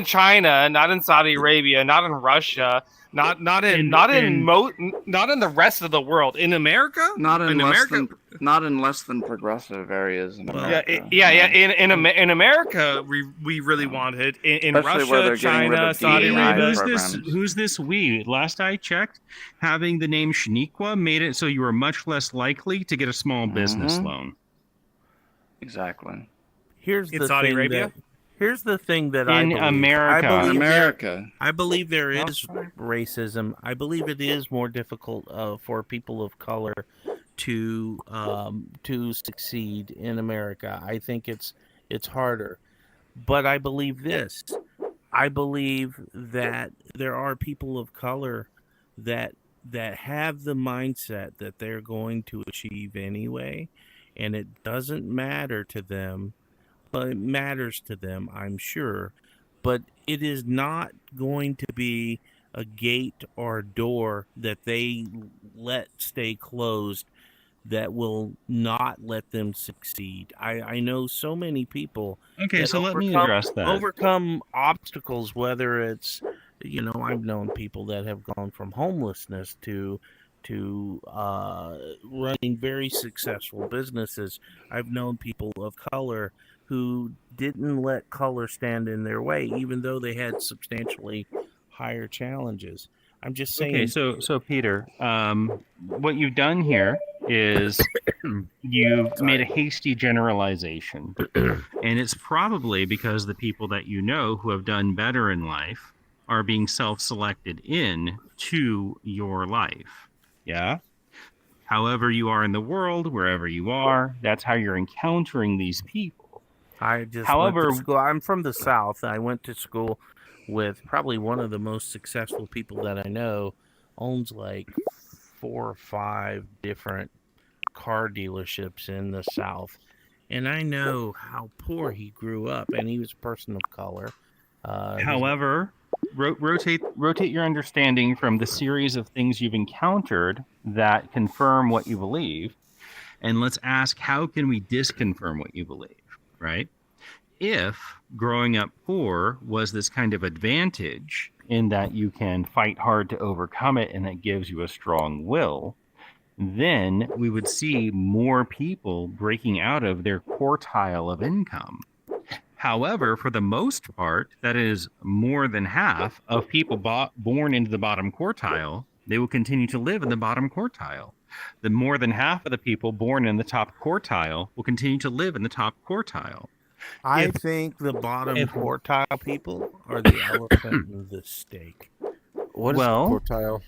China, not in Saudi Arabia, not in Russia. Not in the rest of the world. In America, not in less than progressive areas in America. In America, we really want it. In Russia, China, Saudi Arabia. Who's this we? Last I checked, having the name Shaniqua made it so you were much less likely to get a small business loan. Exactly. In Saudi Arabia. Here's the thing that in America. I believe there is racism. I believe it is more difficult for people of color to succeed in America. I think it's harder. But I believe this. I believe that there are people of color that have the mindset that they're going to achieve anyway, and it doesn't matter to them. Well, it matters to them, I'm sure, but it is not going to be a gate or a door that they let stay closed that will not let them succeed. I know so many people. Okay, so let me address that. Overcome obstacles, whether it's, I've known people that have gone from homelessness to running very successful businesses. I've known people of color who didn't let color stand in their way, even though they had substantially higher challenges. I'm just saying. Okay, so Peter, what you've done here is you've made a hasty generalization, and it's probably because the people that you know who have done better in life are being self-selected in to your life. Yeah? However you are in the world, wherever you are, that's how you're encountering these people. I just went to school. I'm from the South. I went to school with probably one of the most successful people that I know, owns like 4 or 5 different car dealerships in the South. And I know how poor he grew up, and he was a person of color. However, rotate your understanding from the series of things you've encountered that confirm what you believe, and let's ask, how can we disconfirm what you believe, right? If growing up poor was this kind of advantage in that you can fight hard to overcome it and that gives you a strong will, then we would see more people breaking out of their quartile of income. However, for the most part, that is more than half of people born into the bottom quartile, they will continue to live in the bottom quartile. The more than half of the people born in the top quartile will continue to live in the top quartile. I think the bottom quartile people are the elephant in the steak. What is quartile?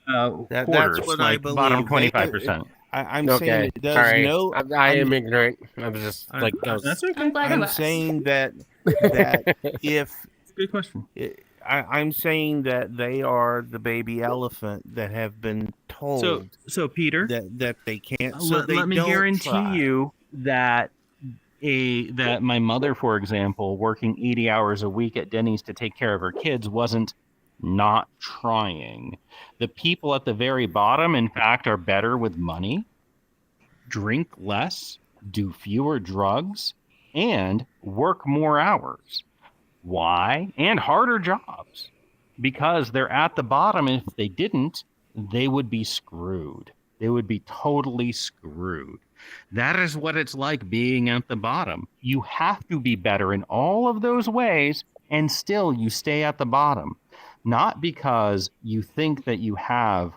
Quarters, that's what like I believe. Bottom 25%. I'm okay. saying it does Sorry. no. I am ignorant. I was just like, that's okay. I'm glad I'm saying that if good question. I'm saying that they are the baby elephant that have been told. So Peter, that they can't. Let me guarantee you that my mother, for example, working 80 hours a week at Denny's to take care of her kids, wasn't not trying. The people at the very bottom, in fact, are better with money, drink less, do fewer drugs, and work more hours. Why? And harder jobs. Because they're at the bottom. If they didn't, they would be screwed. They would be totally screwed. That is what it's like being at the bottom. You have to be better in all of those ways, and still you stay at the bottom. Not because you think that you have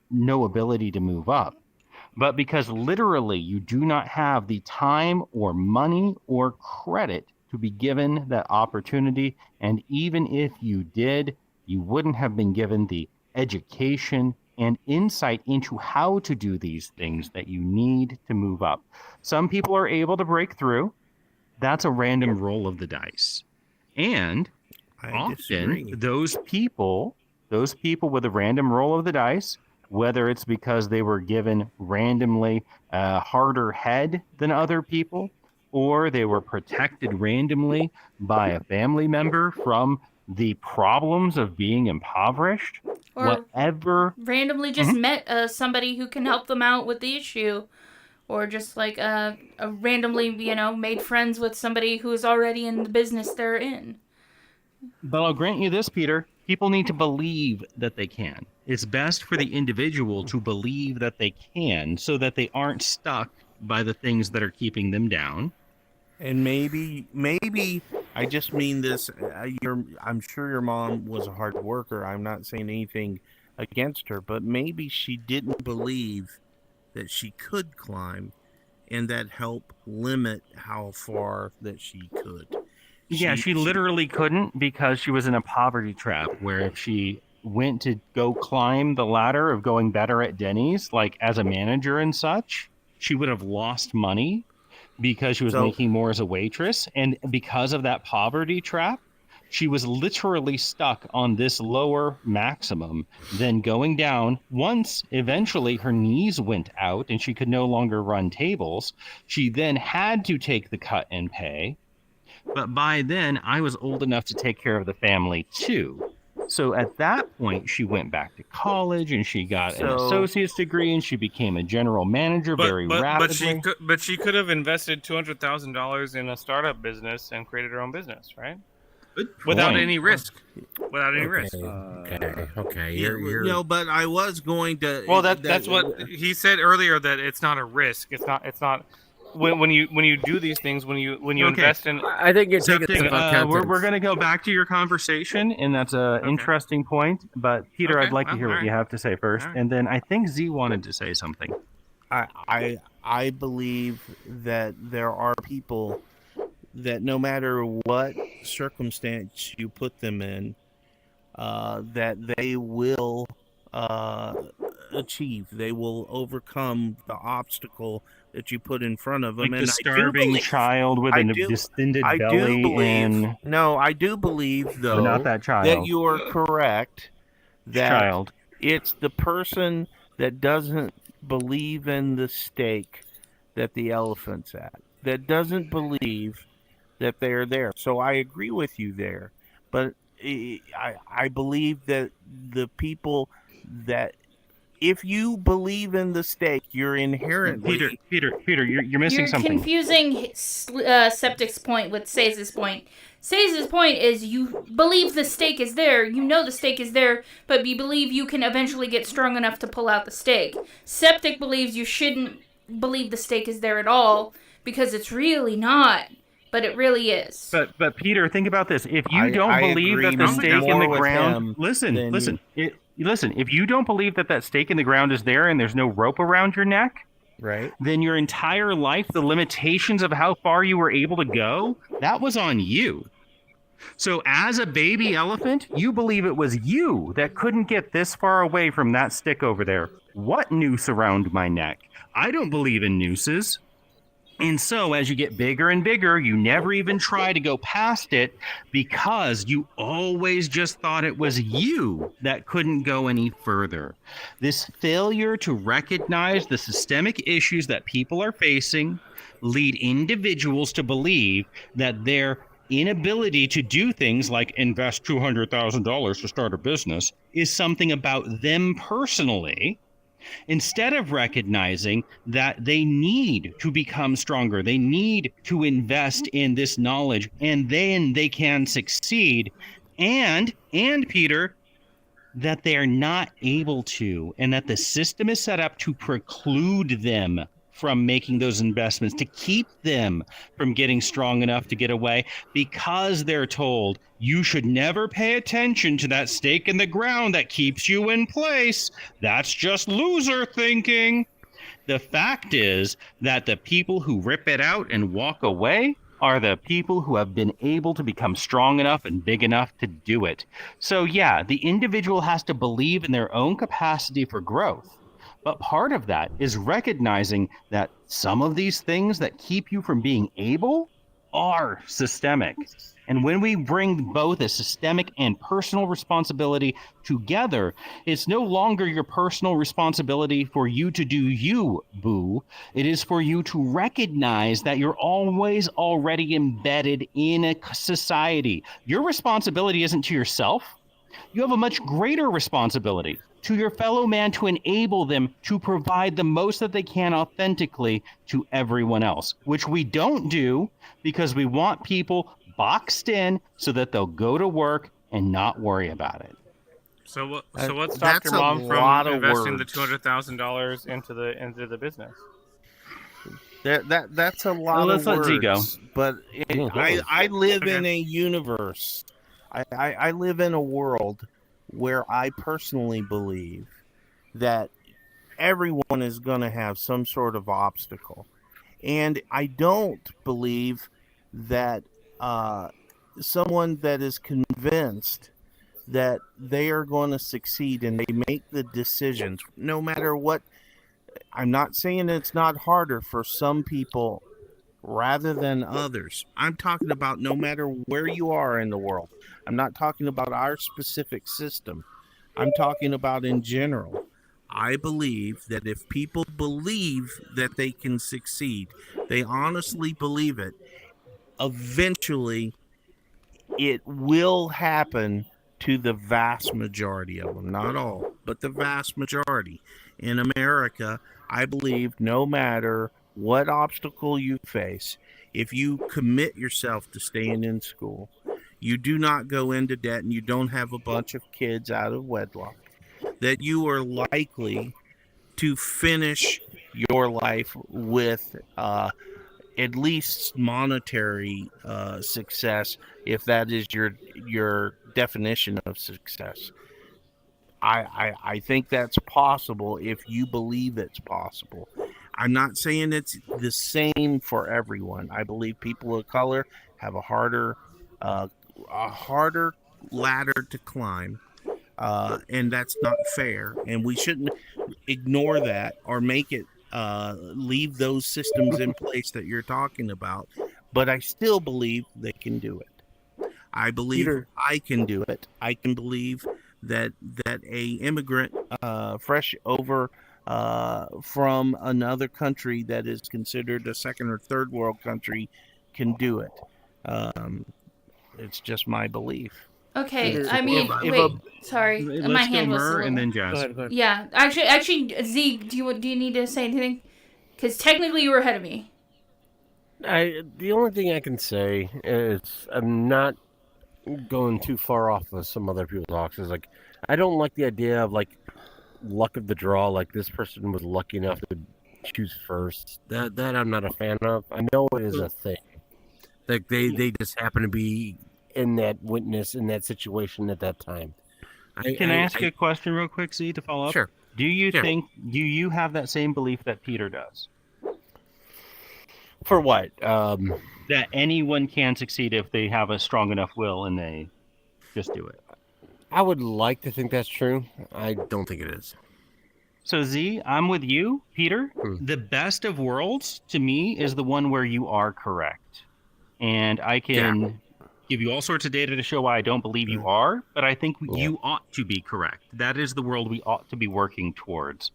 no ability to move up, but because literally you do not have the time or money or credit to be given that opportunity. And even if you did, you wouldn't have been given the education and insight into how to do these things that you need to move up. Some people are able to break through. That's a random roll of the dice. And often those people with a random roll of the dice, whether it's because they were given randomly a harder head than other people, or they were protected randomly by a family member from the problems of being impoverished, or whatever. Randomly just met somebody who can help them out with the issue, or just like randomly, made friends with somebody who's already in the business they're in. But I'll grant you this, Peter. People need to believe that they can. It's best for the individual to believe that they can so that they aren't stuck by the things that are keeping them down. And maybe I just mean this. I'm sure your mom was a hard worker. I'm not saying anything against her, but maybe she didn't believe that she could climb, and that helped limit how far that she could. Yeah, she literally couldn't because she was in a poverty trap where if she went to go climb the ladder of going better at Denny's, like as a manager and such, she would have lost money because she was making more as a waitress. And because of that poverty trap, she was literally stuck on this lower maximum, then going down. Once eventually her knees went out and she could no longer run tables, she then had to take the cut and pay. But by then, I was old enough to take care of the family too. So at that point, she went back to college and she got an associate's degree and she became a general manager very rapidly. But she could have invested $200,000 in a startup business and created her own business, right? Without any risk. Without any risk. Okay. You're... No, but I was going to. Well, that's what he said earlier. That it's not a risk. It's not. When you do these things, when you invest in, I think you're taking. We're going to go back to your conversation, and that's an interesting point. But Peter, I'd like to hear what you have to say first, and then I think Z wanted to say something. I believe that there are people that no matter what circumstance you put them in, that they will achieve. They will overcome the obstacle that you put in front of them. Like the starving child with a distended belly. No, I do believe, though, but not that child. That you are correct. That it's the person that doesn't believe in the stake that the elephant's at, that doesn't believe that they're there. So I agree with you there, but I believe that the people that, if you believe in the stake, you're inherently Peter, you're missing something. You're confusing Septic's point with Saze's point. Saze's point is you believe the stake is there, you know the stake is there, but you believe you can eventually get strong enough to pull out the stake. Septic believes you shouldn't believe the stake is there at all because it's really not. But it really is. But Peter, think about this. If you don't believe that the stake in the ground... Listen. If you don't believe that stake in the ground is there and there's no rope around your neck, right? Then your entire life, the limitations of how far you were able to go, that was on you. So as a baby elephant, you believe it was you that couldn't get this far away from that stick over there. What noose around my neck? I don't believe in nooses. And so as you get bigger and bigger, you never even try to go past it because you always just thought it was you that couldn't go any further. This failure to recognize the systemic issues that people are facing lead individuals to believe that their inability to do things like invest $200,000 to start a business is something about them personally, instead of recognizing that they need to become stronger. They need to invest in this knowledge, and then they can succeed. And Peter, that they are not able to, and that the system is set up to preclude them from making those investments, to keep them from getting strong enough to get away, because they're told you should never pay attention to that stake in the ground that keeps you in place. That's just loser thinking. The fact is that the people who rip it out and walk away are the people who have been able to become strong enough and big enough to do it. So yeah, the individual has to believe in their own capacity for growth. But part of that is recognizing that some of these things that keep you from being able are systemic. And when we bring both a systemic and personal responsibility together, it's no longer your personal responsibility for you to do you, boo. It is for you to recognize that you're always already embedded in a society. Your responsibility isn't to yourself. You have a much greater responsibility to your fellow man to enable them to provide the most that they can authentically to everyone else, which we don't do because we want people boxed in so that they'll go to work and not worry about it. So what stopped your mom from investing the $200,000 into the business? That's a lot of words. Let's let Z go. But I live in a universe. I live in a world where I personally believe that everyone is going to have some sort of obstacle. And I don't believe that someone that is convinced that they are going to succeed and they make the decisions, no matter what. I'm not saying it's not harder for some people rather than others. I'm talking about no matter where you are in the world. I'm not talking about our specific system. I'm talking about in general. I believe that if people believe that they can succeed, they honestly believe it, eventually it will happen to the vast majority of them. Not all, but the vast majority. In America, I believe no matter what obstacle you face, if you commit yourself to staying in school, you do not go into debt, and you don't have a bunch of kids out of wedlock, that you are likely to finish your life with at least monetary success, if that is your definition of success. I think that's possible if you believe it's possible. I'm not saying it's the same for everyone. I believe people of color have uh, a harder ladder to climb, and that's not fair. And we shouldn't ignore that or make it leave those systems in place that you're talking about. But I still believe they can do it. I believe Peter. I can do it. I can believe that a immigrant fresh over from another country that is considered a second or third world country can do it. It's just my belief. Okay, Peter, I mean, wait, sorry, my Let's go hand was a Murr little... and then Jazz. Go ahead. Yeah, actually, Z, do you need to say anything? Because technically you were ahead of me. The only thing I can say is I'm not going too far off of some other people's talks. Is like I don't like the idea of like luck of the draw. Like this person was lucky enough to choose first. That I'm not a fan of. I know it is a thing. Like they just happen to be in that situation at that time. Can I ask a question real quick, Z, to follow up? Sure. Do you have that same belief that Peter does? For what? That anyone can succeed if they have a strong enough will and they just do it. I would like to think that's true. I don't think it is. So Z, I'm with you, Peter. The best of worlds to me is the one where you are correct. And I can give you all sorts of data to show why I don't believe you are, but I think you ought to be correct. That is the world we ought to be working towards.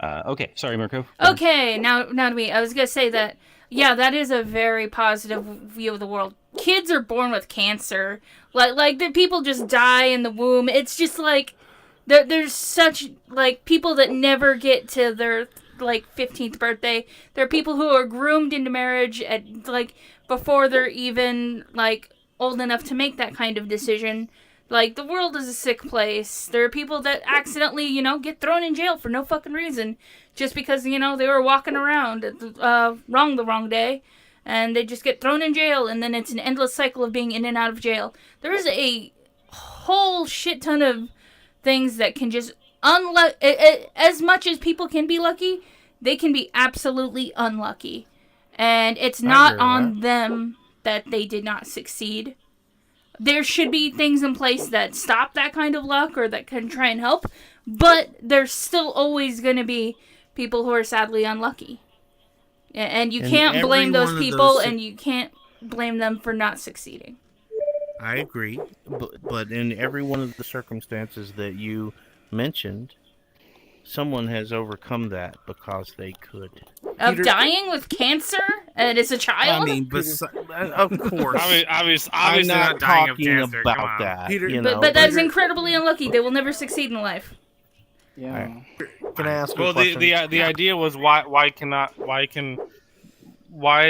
Okay, sorry, Mirko. Okay, now to me. I was gonna say that, yeah, that is a very positive view of the world. Kids are born with cancer. Like the people just die in the womb. It's just like there's such like people that never get to their like 15th birthday. There are people who are groomed into marriage at like before they're even like old enough to make that kind of decision. Like, the world is a sick place. There are people that accidentally, get thrown in jail for no fucking reason. Just because, they were walking around the wrong day. And they just get thrown in jail. And then it's an endless cycle of being in and out of jail. There is a whole shit ton of things that can just... as much as people can be lucky, they can be absolutely unlucky. And it's not on them that they did not succeed. There should be things in place that stop that kind of luck or that can try and help, but there's still always going to be people who are sadly unlucky. And you can't blame those people, and you can't blame them for not succeeding. I agree, but in every one of the circumstances that you mentioned, someone has overcome that because they could. Of dying with cancer and as a child? I mean, of course. obviously I'm not dying of talking cancer. about that. Peter, but that's incredibly unlucky. They will never succeed in life. Yeah. Can I ask? Well, a question? the idea was why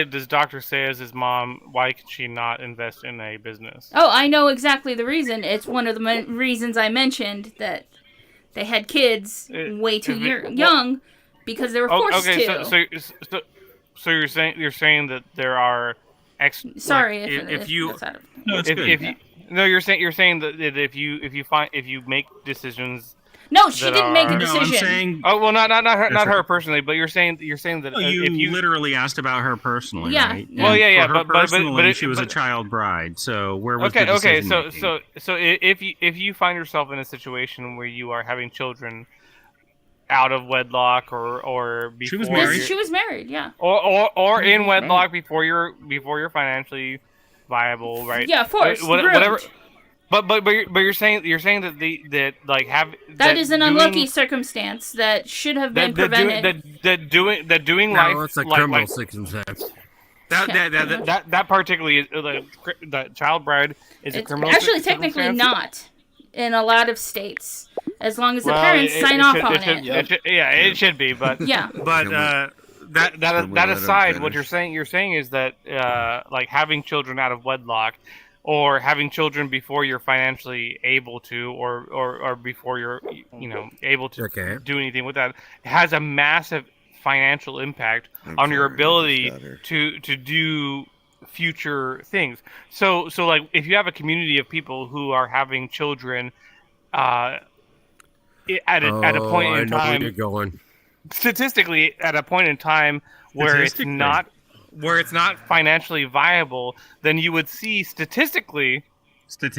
does Dr. Sayers' mom, why can she not invest in a business? Oh, I know exactly the reason. It's one of the reasons I mentioned that they had kids way too young because they were forced to. So you're saying that there are Sorry, you're saying that if you make decisions No, she didn't make a decision. I'm saying. Oh well, not her personally, but you're saying that you if you literally asked about her personally, Yeah, right? yeah. Well, yeah, For her but personally, she was a child bride. So where was the decision making? So if you find yourself in a situation where you are having children out of wedlock or before she was married. She was married, yeah. Or in wedlock before you're financially viable, right? Yeah, forced, whatever. But you're saying that that is an unlucky circumstance that should have been prevented. Doing life. No, it's a criminal circumstance. That particularly is the child bride is a criminal. Actually, technically not in a lot of states, as long as the parents sign off on it. It should be, but yeah. But that aside, what you're saying is that like having children out of wedlock, or having children before you're financially able to, or before you're able to do anything with that, has a massive financial impact on your ability to do future things. So like if you have a community of people who are having children at a point in time, where you're going. Statistically at a point in time where it's not financially viable, then you would see statistically you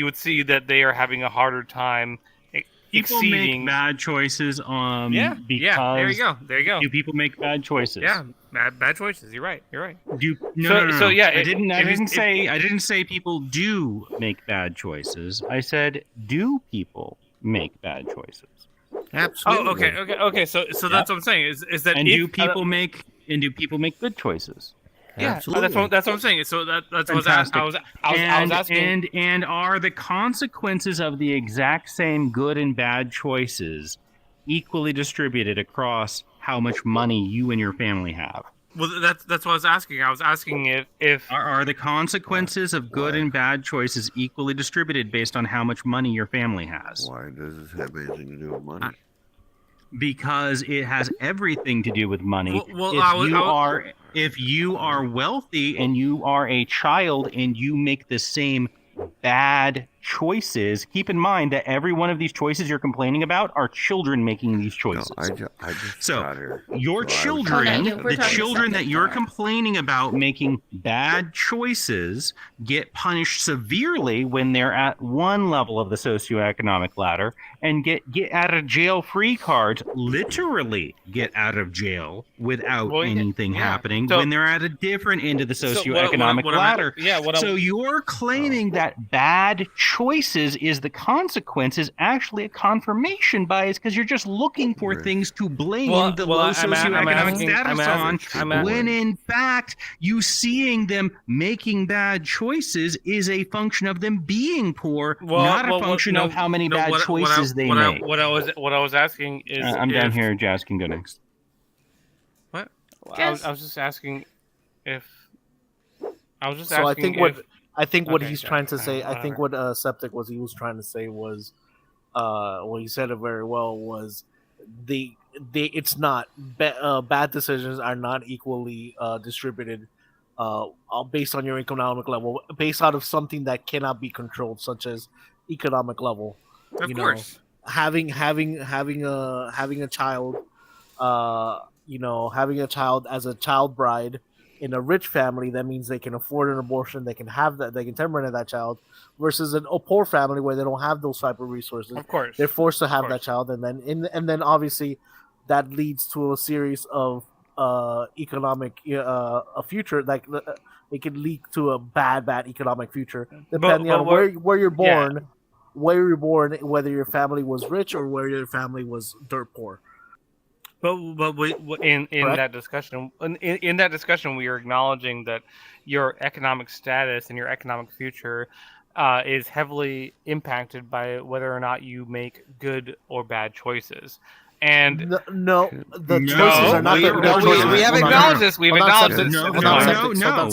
would see that they are having a harder time exceeding. Make bad choices because there you go. Do people make bad choices? Yeah, bad choices. You're right. No. So yeah, I didn't say people do make bad choices. I said, do people make bad choices? Absolutely. Oh, okay. So that's what I'm saying is that do people make good choices? Yeah, absolutely. That's what I'm saying. So that's what I was asking. And are the consequences of the exact same good and bad choices equally distributed across how much money you and your family have? Well, that's what I was asking. I was asking if are the consequences of good and bad choices equally distributed based on how much money your family has? Why does this have anything to do with money? Because it has everything to do with money. If you are wealthy and you are a child and you make the same bad choices, keep in mind that every one of these choices you're complaining about are children making these choices. No, I just so got here. your children, the children that you're complaining about making bad choices, get punished severely when they're at one level of the socioeconomic ladder and get out of jail free cards, literally get out of jail without anything happening when they're at a different end of the socioeconomic ladder. So you're claiming that bad choices is the consequence is actually a confirmation bias because you're just looking for things to blame the low socioeconomic status on, when in fact you seeing them making bad choices is a function of them being poor, not a function of how many bad choices they make. What I was asking is, I'm done here. Jazz can go next. What? I was just asking if. I think what he's trying to say. I think what Septic was he was trying to say was, well, he said it very well. Was it's not bad decisions are not equally distributed based on your economic level, based out of something that cannot be controlled, such as economic level. Of course, having a child, having a child as a child bride in a rich family, that means they can afford an abortion, they can have that, they can terminate that child, versus a poor family where they don't have those type of resources. Of course, they're forced to have that child, and then obviously that leads to a series of economic a future, like it could lead to a bad economic future depending on where you're born. Yeah. Where you're born, whether your family was rich or where your family was dirt poor. But in that discussion, in that discussion, we are acknowledging that your economic status and your economic future is heavily impacted by whether or not you make good or bad choices. And the choices are not the choices. We have acknowledged this. We've acknowledged this.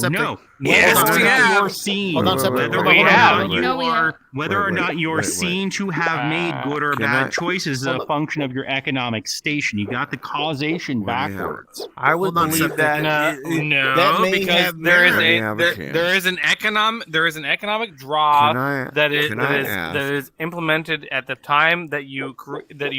No. Whether or we not have. you're seen, Hold on, Septic. whether Hold on, or hold on, not hold on. you No, we have. are, whether or not you're wait. seen to have made good or Can bad I- choices is a function of your economic station. You got the causation When they have- backwards. I would Hold on, believe Septic. that. No, that may because have there is When they a have a there, chance. there is an economic draw Can I- that is can that I is ask? that is implemented at the time that you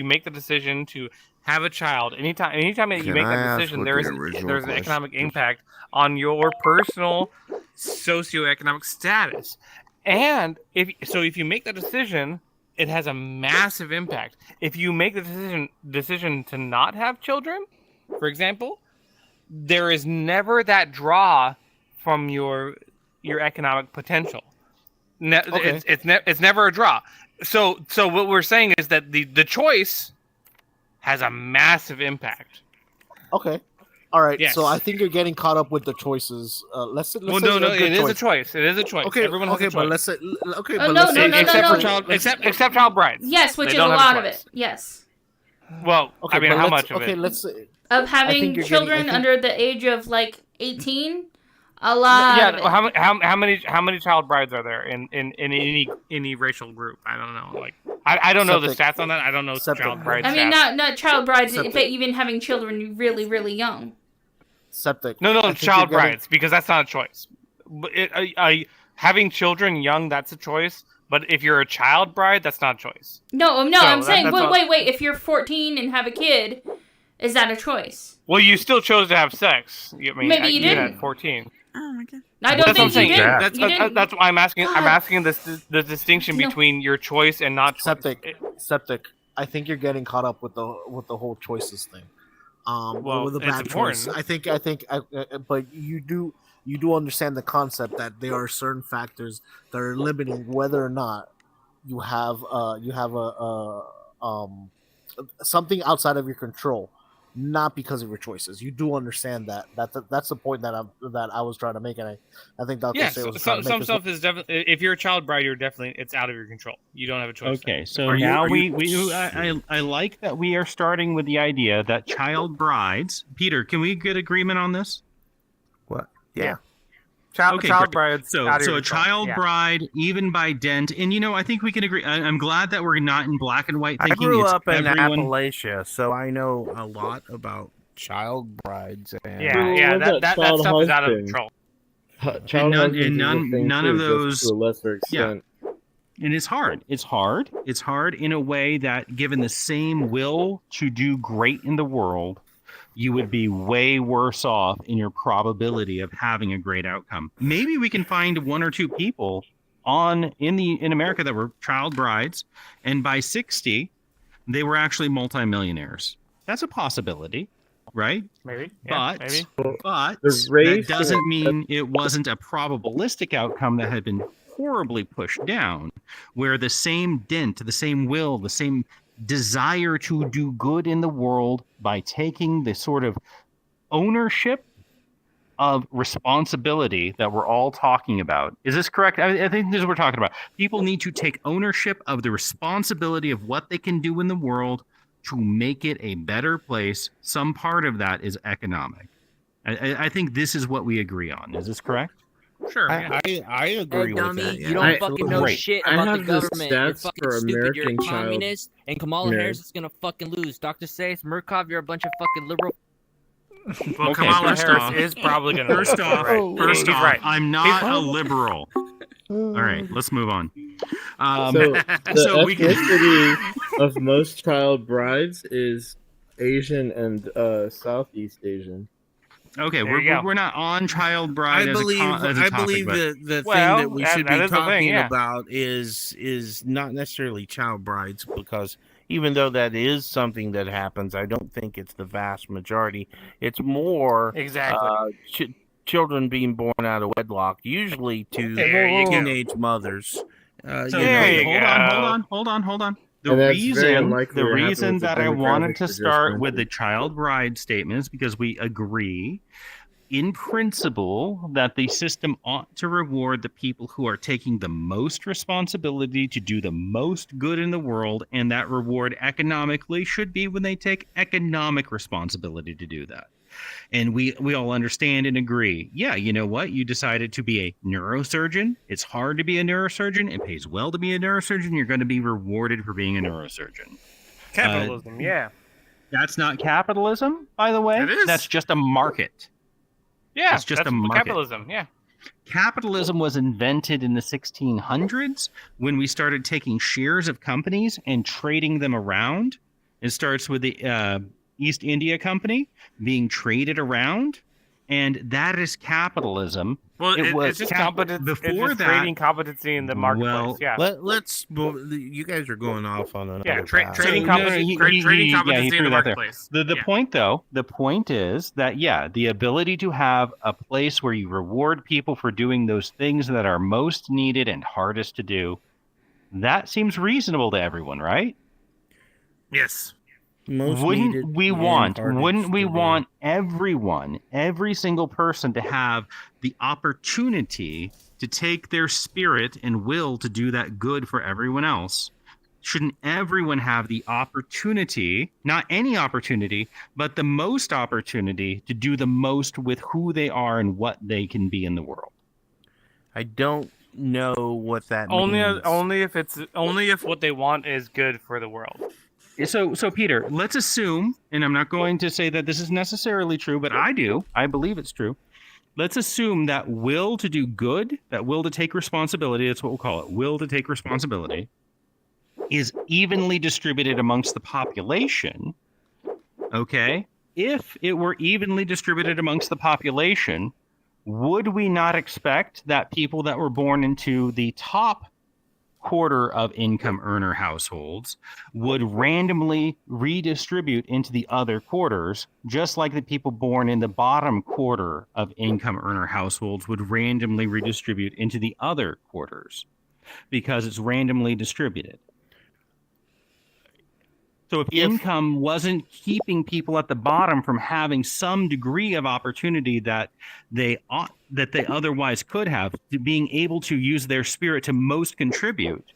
make the decision to have a child. Anytime that you Can make I that ask decision, what there's the original there's an question economic is? impact on your personal socioeconomic status. And if you make that decision, it has a massive impact. If you make the decision to not have children, for example, there is never that draw from your economic potential. Okay. It's never a draw. So what we're saying is that the choice has a massive impact. Okay. All right. Yes. So I think you're getting caught up with the choices. Let's say Well, a no, good it is a choice. choice. It is a choice. Okay. Everyone has Okay, a choice. but let's say okay, Oh, but no, let's no, say no, except no, for child, except child brides. Yes, which They is a don't have lot of choice. it. Yes. Well, Okay, I mean, but how let's- much of okay, it? let's say Of having think you're children getting- I think- under the age of like 18, a lot. Yeah. of it. How many child brides are there in any racial group? I don't know. Like I don't know the Septic. stats on that. I don't know Septic. child bride I mean, stats. not child brides, Septic. but even having children really, really young. Septic. No, I think child you're getting- brides, because that's not a choice. But having children young, that's a choice. But if you're a child bride, that's not a choice. No, So I'm saying, that's wait, all- wait. If you're 14 and have a kid, is that a choice? Well, you still chose to have sex. I mean, Maybe you even didn't. at 14. Oh my god. I don't That's what I'm think you saying. did. That's You didn't. that's why I'm asking. I'm God. asking the distinction No. between your choice and not choice. Septic. I think you're getting caught up with the whole choices thing. Well, with the it's bad choice. important. But you do understand the concept that there are certain factors that are limiting whether or not you have a something outside of your control, not because of your choices. You do understand that. That's the point that I was trying to make, and I think Dr. Yes, Say was trying to make some as stuff is definitely. If you're a child bride, it's out of your control. You don't have a choice. Okay, so now I like that we are starting with the idea that child brides. Peter, can we get agreement on this? What? Yeah. Child great. brides. So out of a your control. child Yeah. bride, even by dent, and I think we can agree. I'm glad that we're not in black and white I thinking. grew it's up in everyone. Appalachia, so I know a lot about child brides. And Yeah, that stuff is out of control. And none of those to a lesser extent. Yeah. And it's hard. It's hard in a way that, given the same will to do great in the world, you would be way worse off in your probability of having a great outcome. Maybe we can find one or two people in America that were child brides, and by 60, they were actually multimillionaires. That's a possibility, right? Maybe. Yeah, But maybe. but The race that doesn't mean it wasn't a probabilistic outcome that had been horribly pushed down, where the same dent, the same will, the same desire to do good in the world by taking the sort of ownership of responsibility that we're all talking about. Is this correct? I think this is what we're talking about. People need to take ownership of the responsibility of what they can do in the world to make it a better place. Some part of that is economic. I think this is what we agree on. Is this correct? Sure. I agree Hey, with dummy, that. you don't fucking know Great. shit I about the have the government. You're stats fucking for stupid. You're a American child communist, and Kamala marriage. Harris is gonna fucking lose. Dr. Sayce, Murkov, you're a bunch of fucking liberal. Well, Okay, Kamala first Harris off- is probably going to. First off, He's right. I'm not a liberal. All right, let's move on. So the so we can- ethnicity of most child brides is Asian and Southeast Asian. Okay, There you go. we're not on child bride I as believe a topic, but the Well, thing that we that- should that be is the thing, talking yeah. about is not necessarily child brides, because even though that is something that happens, I don't think it's the vast majority. It's more Exactly. children being born out of wedlock, usually to There you go. teenage mothers. So There you hold on. The And that's very unlikely to happen reason with the that I wanted demographics to you just start with the mentioned. child bride statement is because we agree in principle that the system ought to reward the people who are taking the most responsibility to do the most good in the world, and that reward economically should be when they take economic responsibility to do that. And we all understand and agree. Yeah, you know what? You decided to be a neurosurgeon. It's hard to be a neurosurgeon. It pays well to be a neurosurgeon. You're going to be rewarded for being a neurosurgeon. Capitalism, yeah. That's not capitalism, by the way. It is. That's just a market. Yeah, it's just that's a market. capitalism, yeah. Capitalism was invented in the 1600s when we started taking shares of companies and trading them around. It starts with the East India Company being traded around, and that is capitalism. Well, it's just competence. Before it's just that, trading competency in the marketplace. Yeah. Let's. You guys are going off on another. Yeah, path. trading competency in the marketplace. The point, though, the point is that the ability to have a place where you reward people for doing those things that are most needed and hardest to do, that seems reasonable to everyone, right? Yes. Wouldn't we want everyone, every single person, to have the opportunity to take their spirit and will to do that good for everyone else? Shouldn't everyone have the opportunity, not any opportunity, but the most opportunity to do the most with who they are and what they can be in the world? I don't know what that means. Only if what they want is good for the world. So Peter, let's assume, and I'm not going to say that this is necessarily true, but I believe it's true. Let's assume that will to do good, that will to take responsibility, that's what we'll call it, will to take responsibility, is evenly distributed amongst the population. Okay? If it were evenly distributed amongst the population, would we not expect that people that were born into the top quarter of income earner households would randomly redistribute into the other quarters, just like the people born in the bottom quarter of income earner households would randomly redistribute into the other quarters, because it's randomly distributed? So if income wasn't keeping people at the bottom from having some degree of opportunity that they otherwise could have, to being able to use their spirit to most contribute,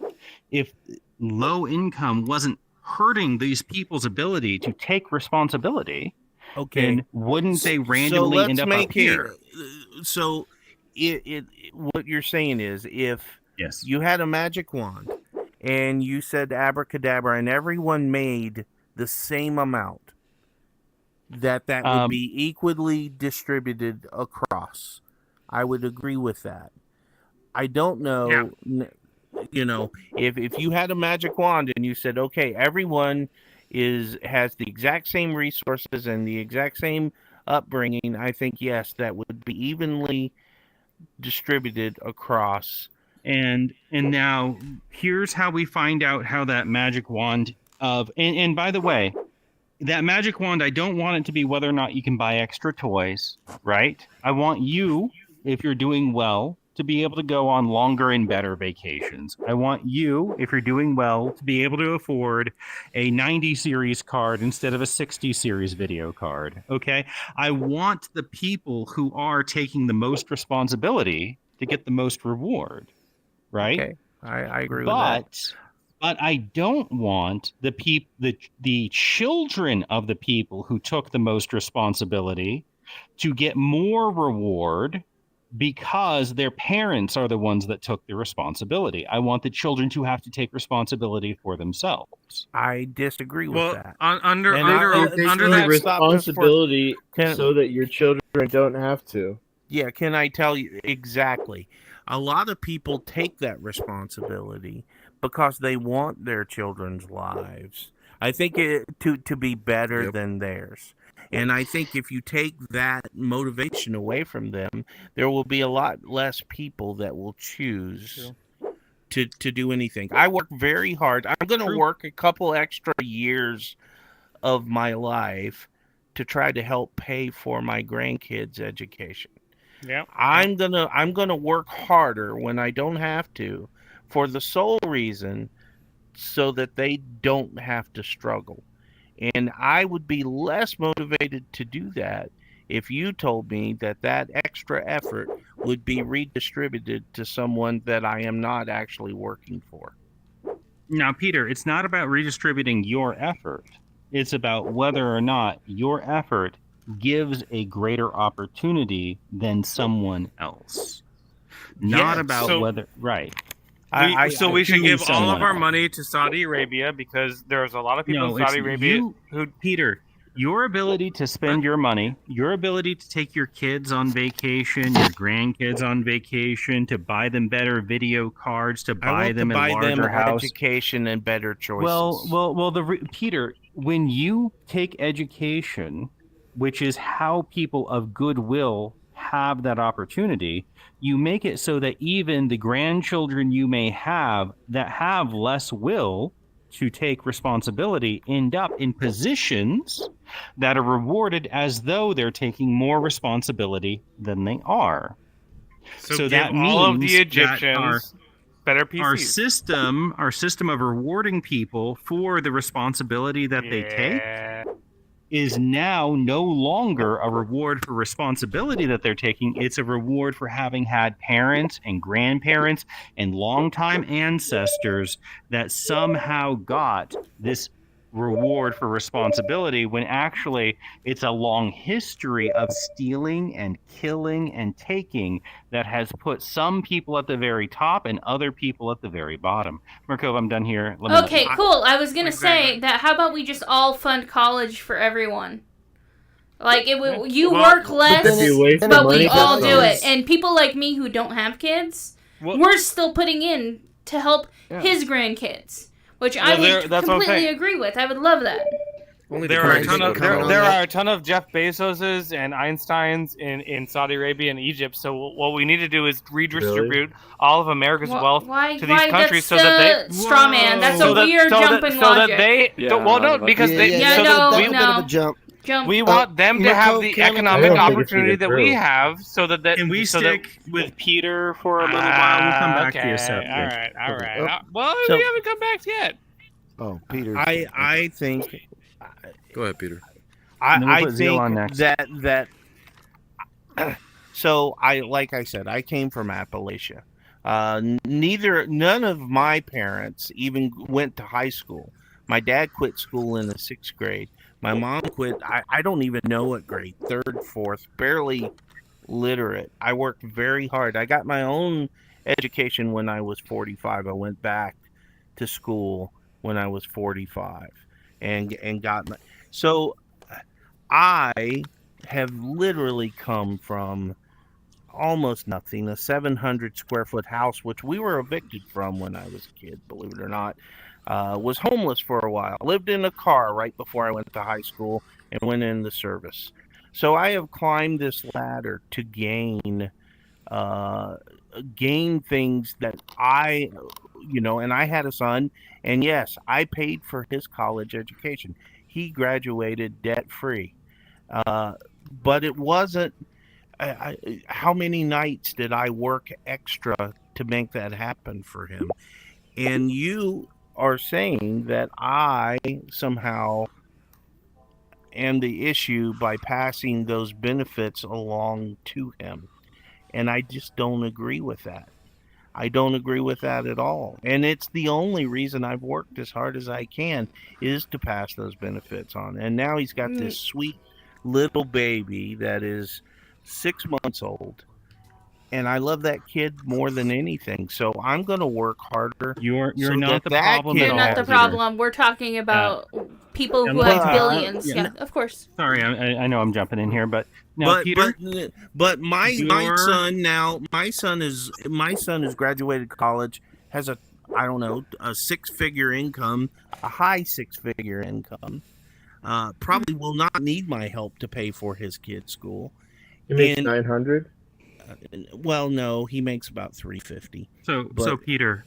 if low income wasn't hurting these people's ability to take responsibility, then wouldn't they randomly end up here? So what you're saying is, if you had a magic wand and you said abracadabra and everyone made the same amount, that would be equally distributed across. I would agree with that. I don't know, if you had a magic wand and you said, okay, everyone has the exact same resources and the exact same upbringing, I think, yes, that would be evenly distributed across. And now here's how we find out how that magic wand and by the way, that magic wand, I don't want it to be whether or not you can buy extra toys, right? I want you, if you're doing well, to be able to go on longer and better vacations. I want you, if you're doing well, to be able to afford a 90 series card instead of a 60 series video card, okay? I want the people who are taking the most responsibility to get the most reward. Right? Okay, I agree with that. But I don't want the children of the people who took the most responsibility to get more reward because their parents are the ones that took the responsibility. I want the children to have to take responsibility for themselves. I disagree with that. Under that responsibility so that your children don't have to. Yeah, can I tell you exactly? A lot of people take that responsibility because they want their children's lives, I think, to be better than theirs. And I think if you take that motivation away from them, there will be a lot less people that will choose to do anything. I work very hard. I'm going to work a couple extra years of my life to try to help pay for my grandkids' education. Yeah, I'm gonna work harder when I don't have to, for the sole reason so that they don't have to struggle. And I would be less motivated to do that if you told me that extra effort would be redistributed to someone that I am not actually working for. Now, Peter, it's not about redistributing your effort. It's about whether or not your effort gives a greater opportunity than someone else. Not about whether right. We should give all of our else. money to Saudi Arabia because there's a lot of people in Saudi Arabia who. Peter, your ability to spend your money, your ability to take your kids on vacation, your grandkids on vacation, to buy them better video cards, to buy them a larger house, education and better choices. Peter, when you take education, which is how people of goodwill have that opportunity, you make it so that even the grandchildren you may have that have less will to take responsibility end up in positions that are rewarded as though they're taking more responsibility than they are. So that means all of the Egyptians better PCs. Our system of rewarding people for the responsibility that they take is now no longer a reward for responsibility that they're taking. It's a reward for having had parents and grandparents and longtime ancestors that somehow got this reward for responsibility, when actually it's a long history of stealing and killing and taking that has put some people at the very top and other people at the very bottom. Markov, I'm done here. Okay, cool. I was going to say that how about we just all fund college for everyone? Like, work less, but we all do it. And people like me who don't have kids, we're still putting in to help his grandkids. Which I would completely agree with. I would love that. There are a ton of Jeff Bezoses and Einsteins in Saudi Arabia and Egypt. So what we need to do is redistribute all of America's wealth to these countries so that they straw man. That's a weird jumping logic. We want them to have the economic opportunity that we have, so that Can we stick with Peter for a little while? We'll come back to you. All right. Well, we haven't come back yet. Oh, Peter. I think. Go ahead, Peter. I think that. So like I said, I came from Appalachia. None of my parents even went to high school. My dad quit school in the 6th grade. My mom quit, I don't even know what grade, 3rd, 4th, barely literate. I worked very hard. I got my own education when I was 45. I went back to school when I was 45 and got my... So I have literally come from almost nothing, a 700 square foot house, which we were evicted from when I was a kid, believe it or not. Was homeless for a while, lived in a car right before I went to high school and went in the service. So I have climbed this ladder to gain things that and I had a son, and yes, I paid for his college education. He graduated debt free. But it wasn't, how many nights did I work extra to make that happen for him? And you are saying that I somehow am the issue by passing those benefits along to him. And I just don't agree with that. I don't agree with that at all. And it's the only reason I've worked as hard as I can is to pass those benefits on. And now he's got this sweet little baby that is 6 months old. And I love that kid more than anything. So I'm going to work harder. You're not the problem at all. You're not the problem. We're talking about people who have billions. Yeah, of course. Sorry, I know I'm jumping in here, but now, Peter. But my son has graduated college, has a 6-figure income, a high 6-figure income. Probably will not need my help to pay for his kid's school. He makes 900. Well, no, he makes about 350. So Peter,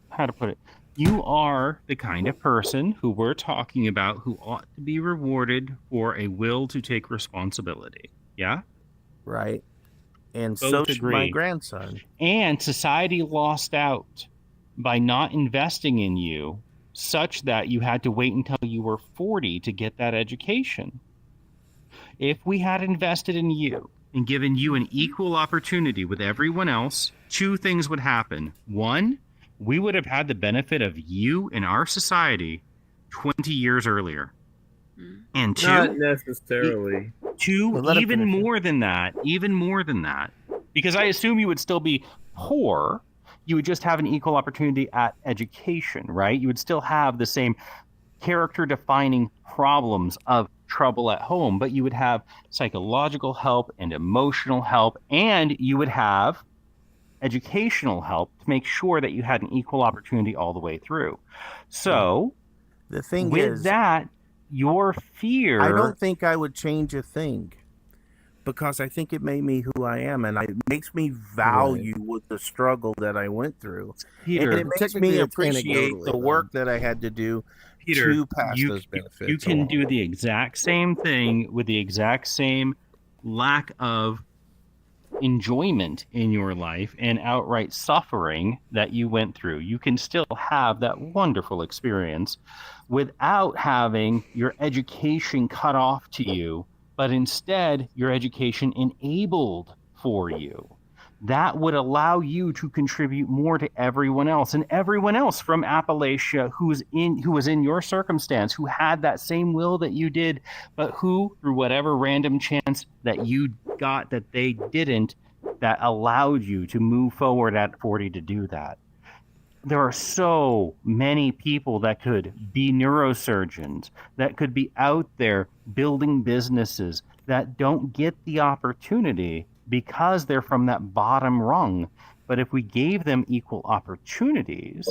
how to put it? You are the kind of person who we're talking about who ought to be rewarded for a will to take responsibility. Yeah? Right. And so should my grandson. And society lost out by not investing in you such that you had to wait until you were 40 to get that education. If we had invested in you and given you an equal opportunity with everyone else, 2 things would happen. 1, we would have had the benefit of you in our society 20 years earlier. And Not two, necessarily. even more than that, because I assume you would still be poor. You would just have an equal opportunity at education, right? You would still have the same character defining problems of trouble at home, but you would have psychological help and emotional help, and you would have educational help to make sure that you had an equal opportunity all the way through. So, the thing with is, that, your fear. I don't think I would change a thing, because I think it made me who I am, and it makes me value with the struggle that I went through. Peter, and it makes me appreciate the work that I had to do Peter, to pass those benefits. You can along. do the exact same thing with the exact same lack of enjoyment in your life and outright suffering that you went through. You can still have that wonderful experience without having your education cut off to you, but instead your education enabled for you. That would allow you to contribute more to everyone else, and everyone else from Appalachia who was in your circumstance, who had that same will that you did, but who, through whatever random chance that you got that they didn't, that allowed you to move forward at 40 to do that. There are so many people that could be neurosurgeons, that could be out there building businesses, that don't get the opportunity because they're from that bottom rung. But if we gave them equal opportunities,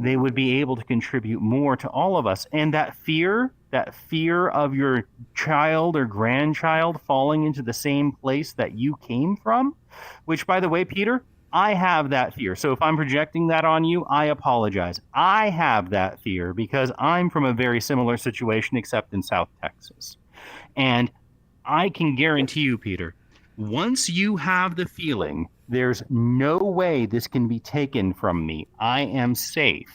they would be able to contribute more to all of us. And that fear of your child or grandchild falling into the same place that you came from, which, by the way, Peter, I have that fear. So if I'm projecting that on you, I apologize. I have that fear because I'm from a very similar situation, except in South Texas. And I can guarantee you, Peter, once you have the feeling, there's no way this can be taken from me, I am safe,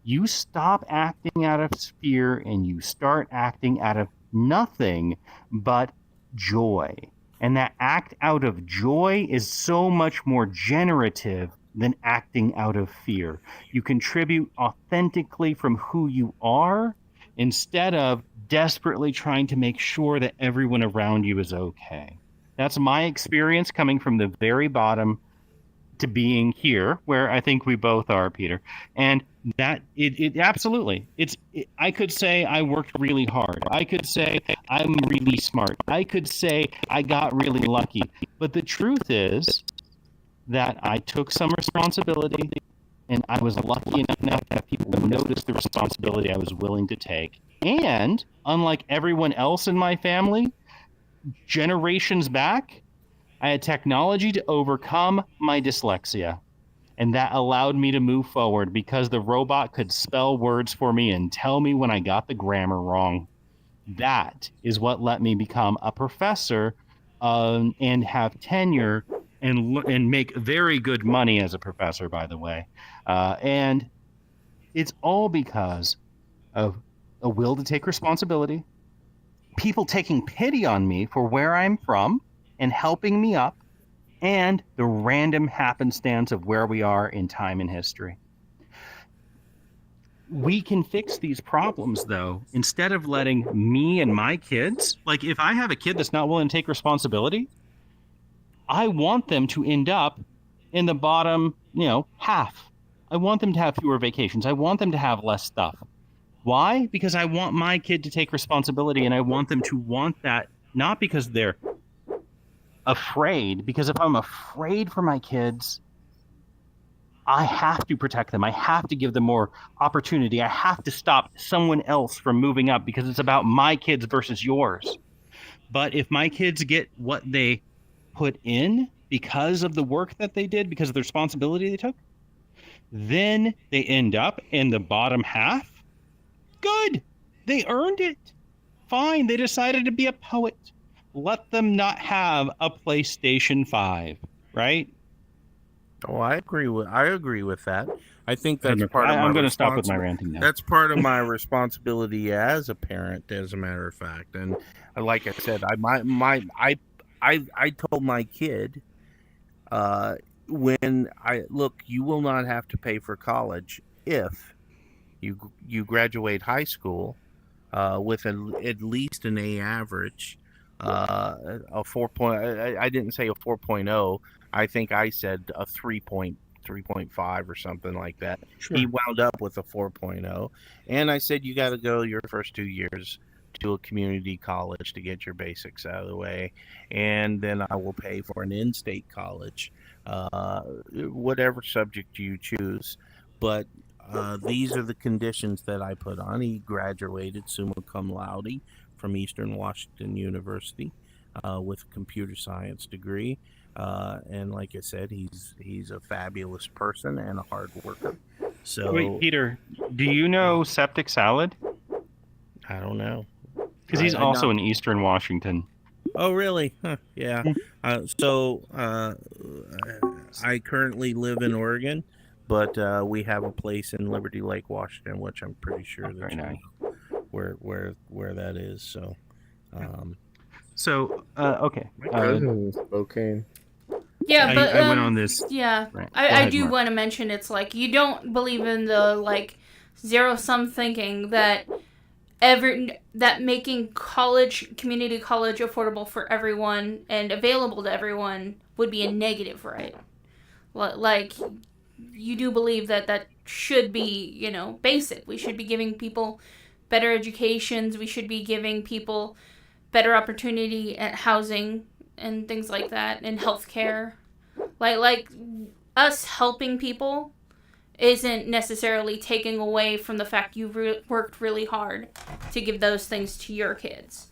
you stop acting out of fear and you start acting out of nothing but joy. And that act out of joy is so much more generative than acting out of fear. You contribute authentically from who you are instead of desperately trying to make sure that everyone around you is okay. That's my experience coming from the very bottom to being here, where I think we both are, Peter. And that it absolutely, I could say I worked really hard. I could say I'm really smart. I could say I got really lucky. But the truth is that I took some responsibility, and I was lucky enough to have people notice the responsibility I was willing to take. And unlike everyone else in my family, generations back, I had technology to overcome my dyslexia. And that allowed me to move forward because the robot could spell words for me and tell me when I got the grammar wrong. That is what let me become a professor and have tenure and make very good money as a professor, by the way. And it's all because of a will to take responsibility, people taking pity on me for where I'm from and helping me up, and the random happenstance of where we are in time and history. We can fix these problems, though, instead of letting me and my kids, like if I have a kid that's not willing to take responsibility, I want them to end up in the bottom, half. I want them to have fewer vacations. I want them to have less stuff. Why? Because I want my kid to take responsibility, and I want them to want that, not because they're afraid, because if I'm afraid for my kids, I have to protect them. I have to give them more opportunity. I have to stop someone else from moving up because it's about my kids versus yours. But if my kids get what they put in because of the work that they did, because of the responsibility they took, then they end up in the bottom half. Good. They earned it. Fine. They decided to be a poet. Let them not have a PlayStation 5, right? Oh, I agree with that. I think that's part of my I'm going to stop with my ranting now. That's part of my responsibility as a parent, as a matter of fact. And like I said, I told my kid, you will not have to pay for college if you graduate high school with at least an A average, a 4 point. I didn't say a 4.0. I think I said a 3.5 or something like that. Sure. He wound up with a 4.0, and I said you got to go your first 2 years to a community college to get your basics out of the way, and then I will pay for an in-state college, whatever subject you choose. But these are the conditions that I put on. He graduated summa cum laude from Eastern Washington University with a computer science degree. And like I said, he's a fabulous person and a hard worker. So wait, Peter, do you know Septic Salad? I don't know. Because he's also in Eastern Washington. Oh, really? Huh, yeah. I currently live in Oregon, but we have a place in Liberty Lake, Washington, which I'm pretty sure that you know where that is. So, okay. My cousin was in Spokane. Yeah, but I went on this. Yeah, Right. I do want to mention it's like you don't believe in the like zero sum thinking that making community college affordable for everyone and available to everyone would be a negative, right? Like you do believe that should be, basic. We should be giving people better educations. We should be giving people better opportunity at housing and things like that, and healthcare. Like us helping people isn't necessarily taking away from the fact you've worked really hard to give those things to your kids.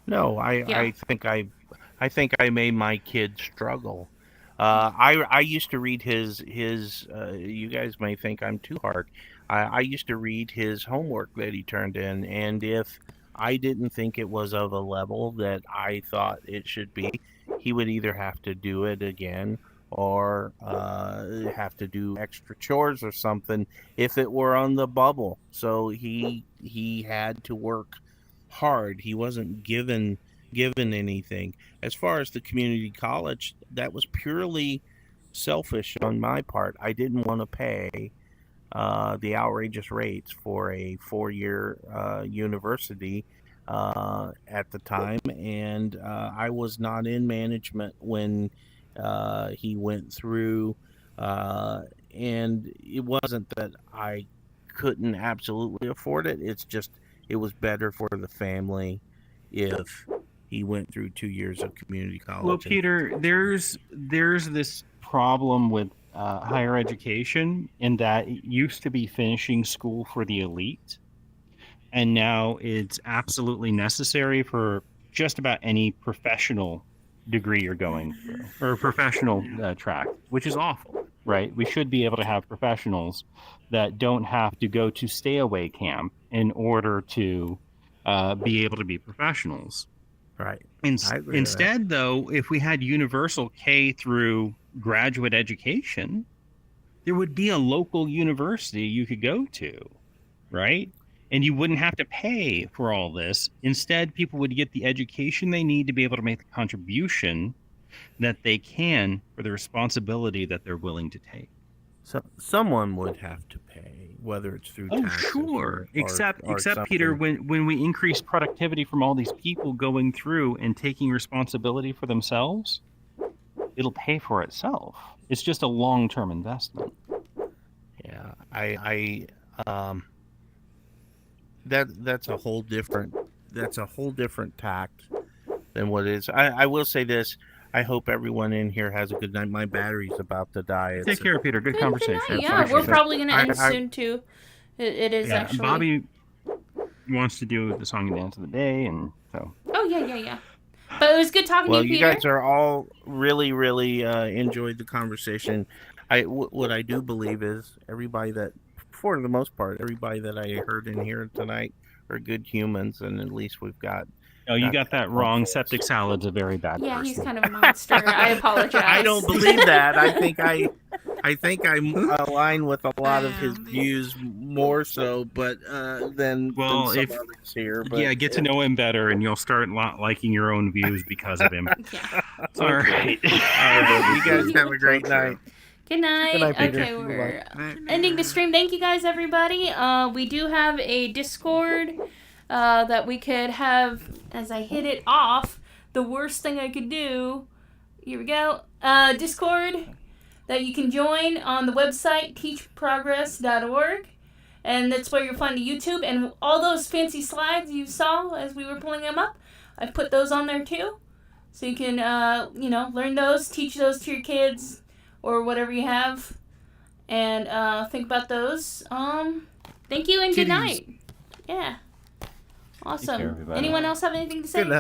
No, I think I made my kid struggle. I used to read his. You guys may think I'm too hard. I used to read his homework that he turned in, and if I didn't think it was of a level that I thought it should be, he would either have to do it again or have to do extra chores or something if it were on the bubble. So he had to work hard. He wasn't given anything. As far as the community college, that was purely selfish on my part. I didn't want to pay the outrageous rates for a 4-year university at the time, and I was not in management when he went through, and it wasn't that I couldn't absolutely afford it. It's just it was better for the family if he went through 2 years of community college. Well, Peter, there's this problem with higher education in that it used to be finishing school for the elite, and now it's absolutely necessary for just about any professional degree you're going through or professional track, which is awful, right? We should be able to have professionals that don't have to go to stay away camp in order to be able to be professionals. Right. Instead, though, if we had universal K through graduate education, there would be a local university you could go to, right? And you wouldn't have to pay for all this. Instead, people would get the education they need to be able to make the contribution that they can for the responsibility that they're willing to take. So someone would have to pay, whether it's through taxes sure. or Except something. Peter, when we increase productivity from all these people going through and taking responsibility for themselves, it'll pay for itself. It's just a long-term investment. Yeah, that's a whole different tact than what it is. I will say this. I hope everyone in here has a good night. My battery's about to die. Take care, Peter. Good conversation. Yeah, we're probably going to end soon, too. It is actually. Bobby wants to do the song and dance of the day, and so. Oh, yeah. But it was good talking to you, Peter. Well, you guys are all really, really enjoyed the conversation. What I do believe is everybody that, for the most part, everybody that I heard in here tonight are good humans, and at least we've got. Oh, you got that wrong. Septic Salad's a very bad person. Yeah, he's kind of a monster. I apologize. I don't believe that. I think I align with a lot of his views more so, but than some others here. But, yeah, get to know him better, and you'll start liking your own views because of him. All right. You guys have a great night. Good night. Good night, Peter. Okay, we're ending the stream. Thank you guys, everybody. We do have a Discord that we could have, as I hit it off, the worst thing I could do. Here we go. Discord that you can join on the website teachprogress.org. And that's where you'll find the YouTube. And all those fancy slides you saw as we were pulling them up, I put those on there too. So you can, learn those, teach those to your kids or whatever you have. And think about those. Thank you and good night. Yeah. Awesome. everybody. Anyone else have anything to say? Good night.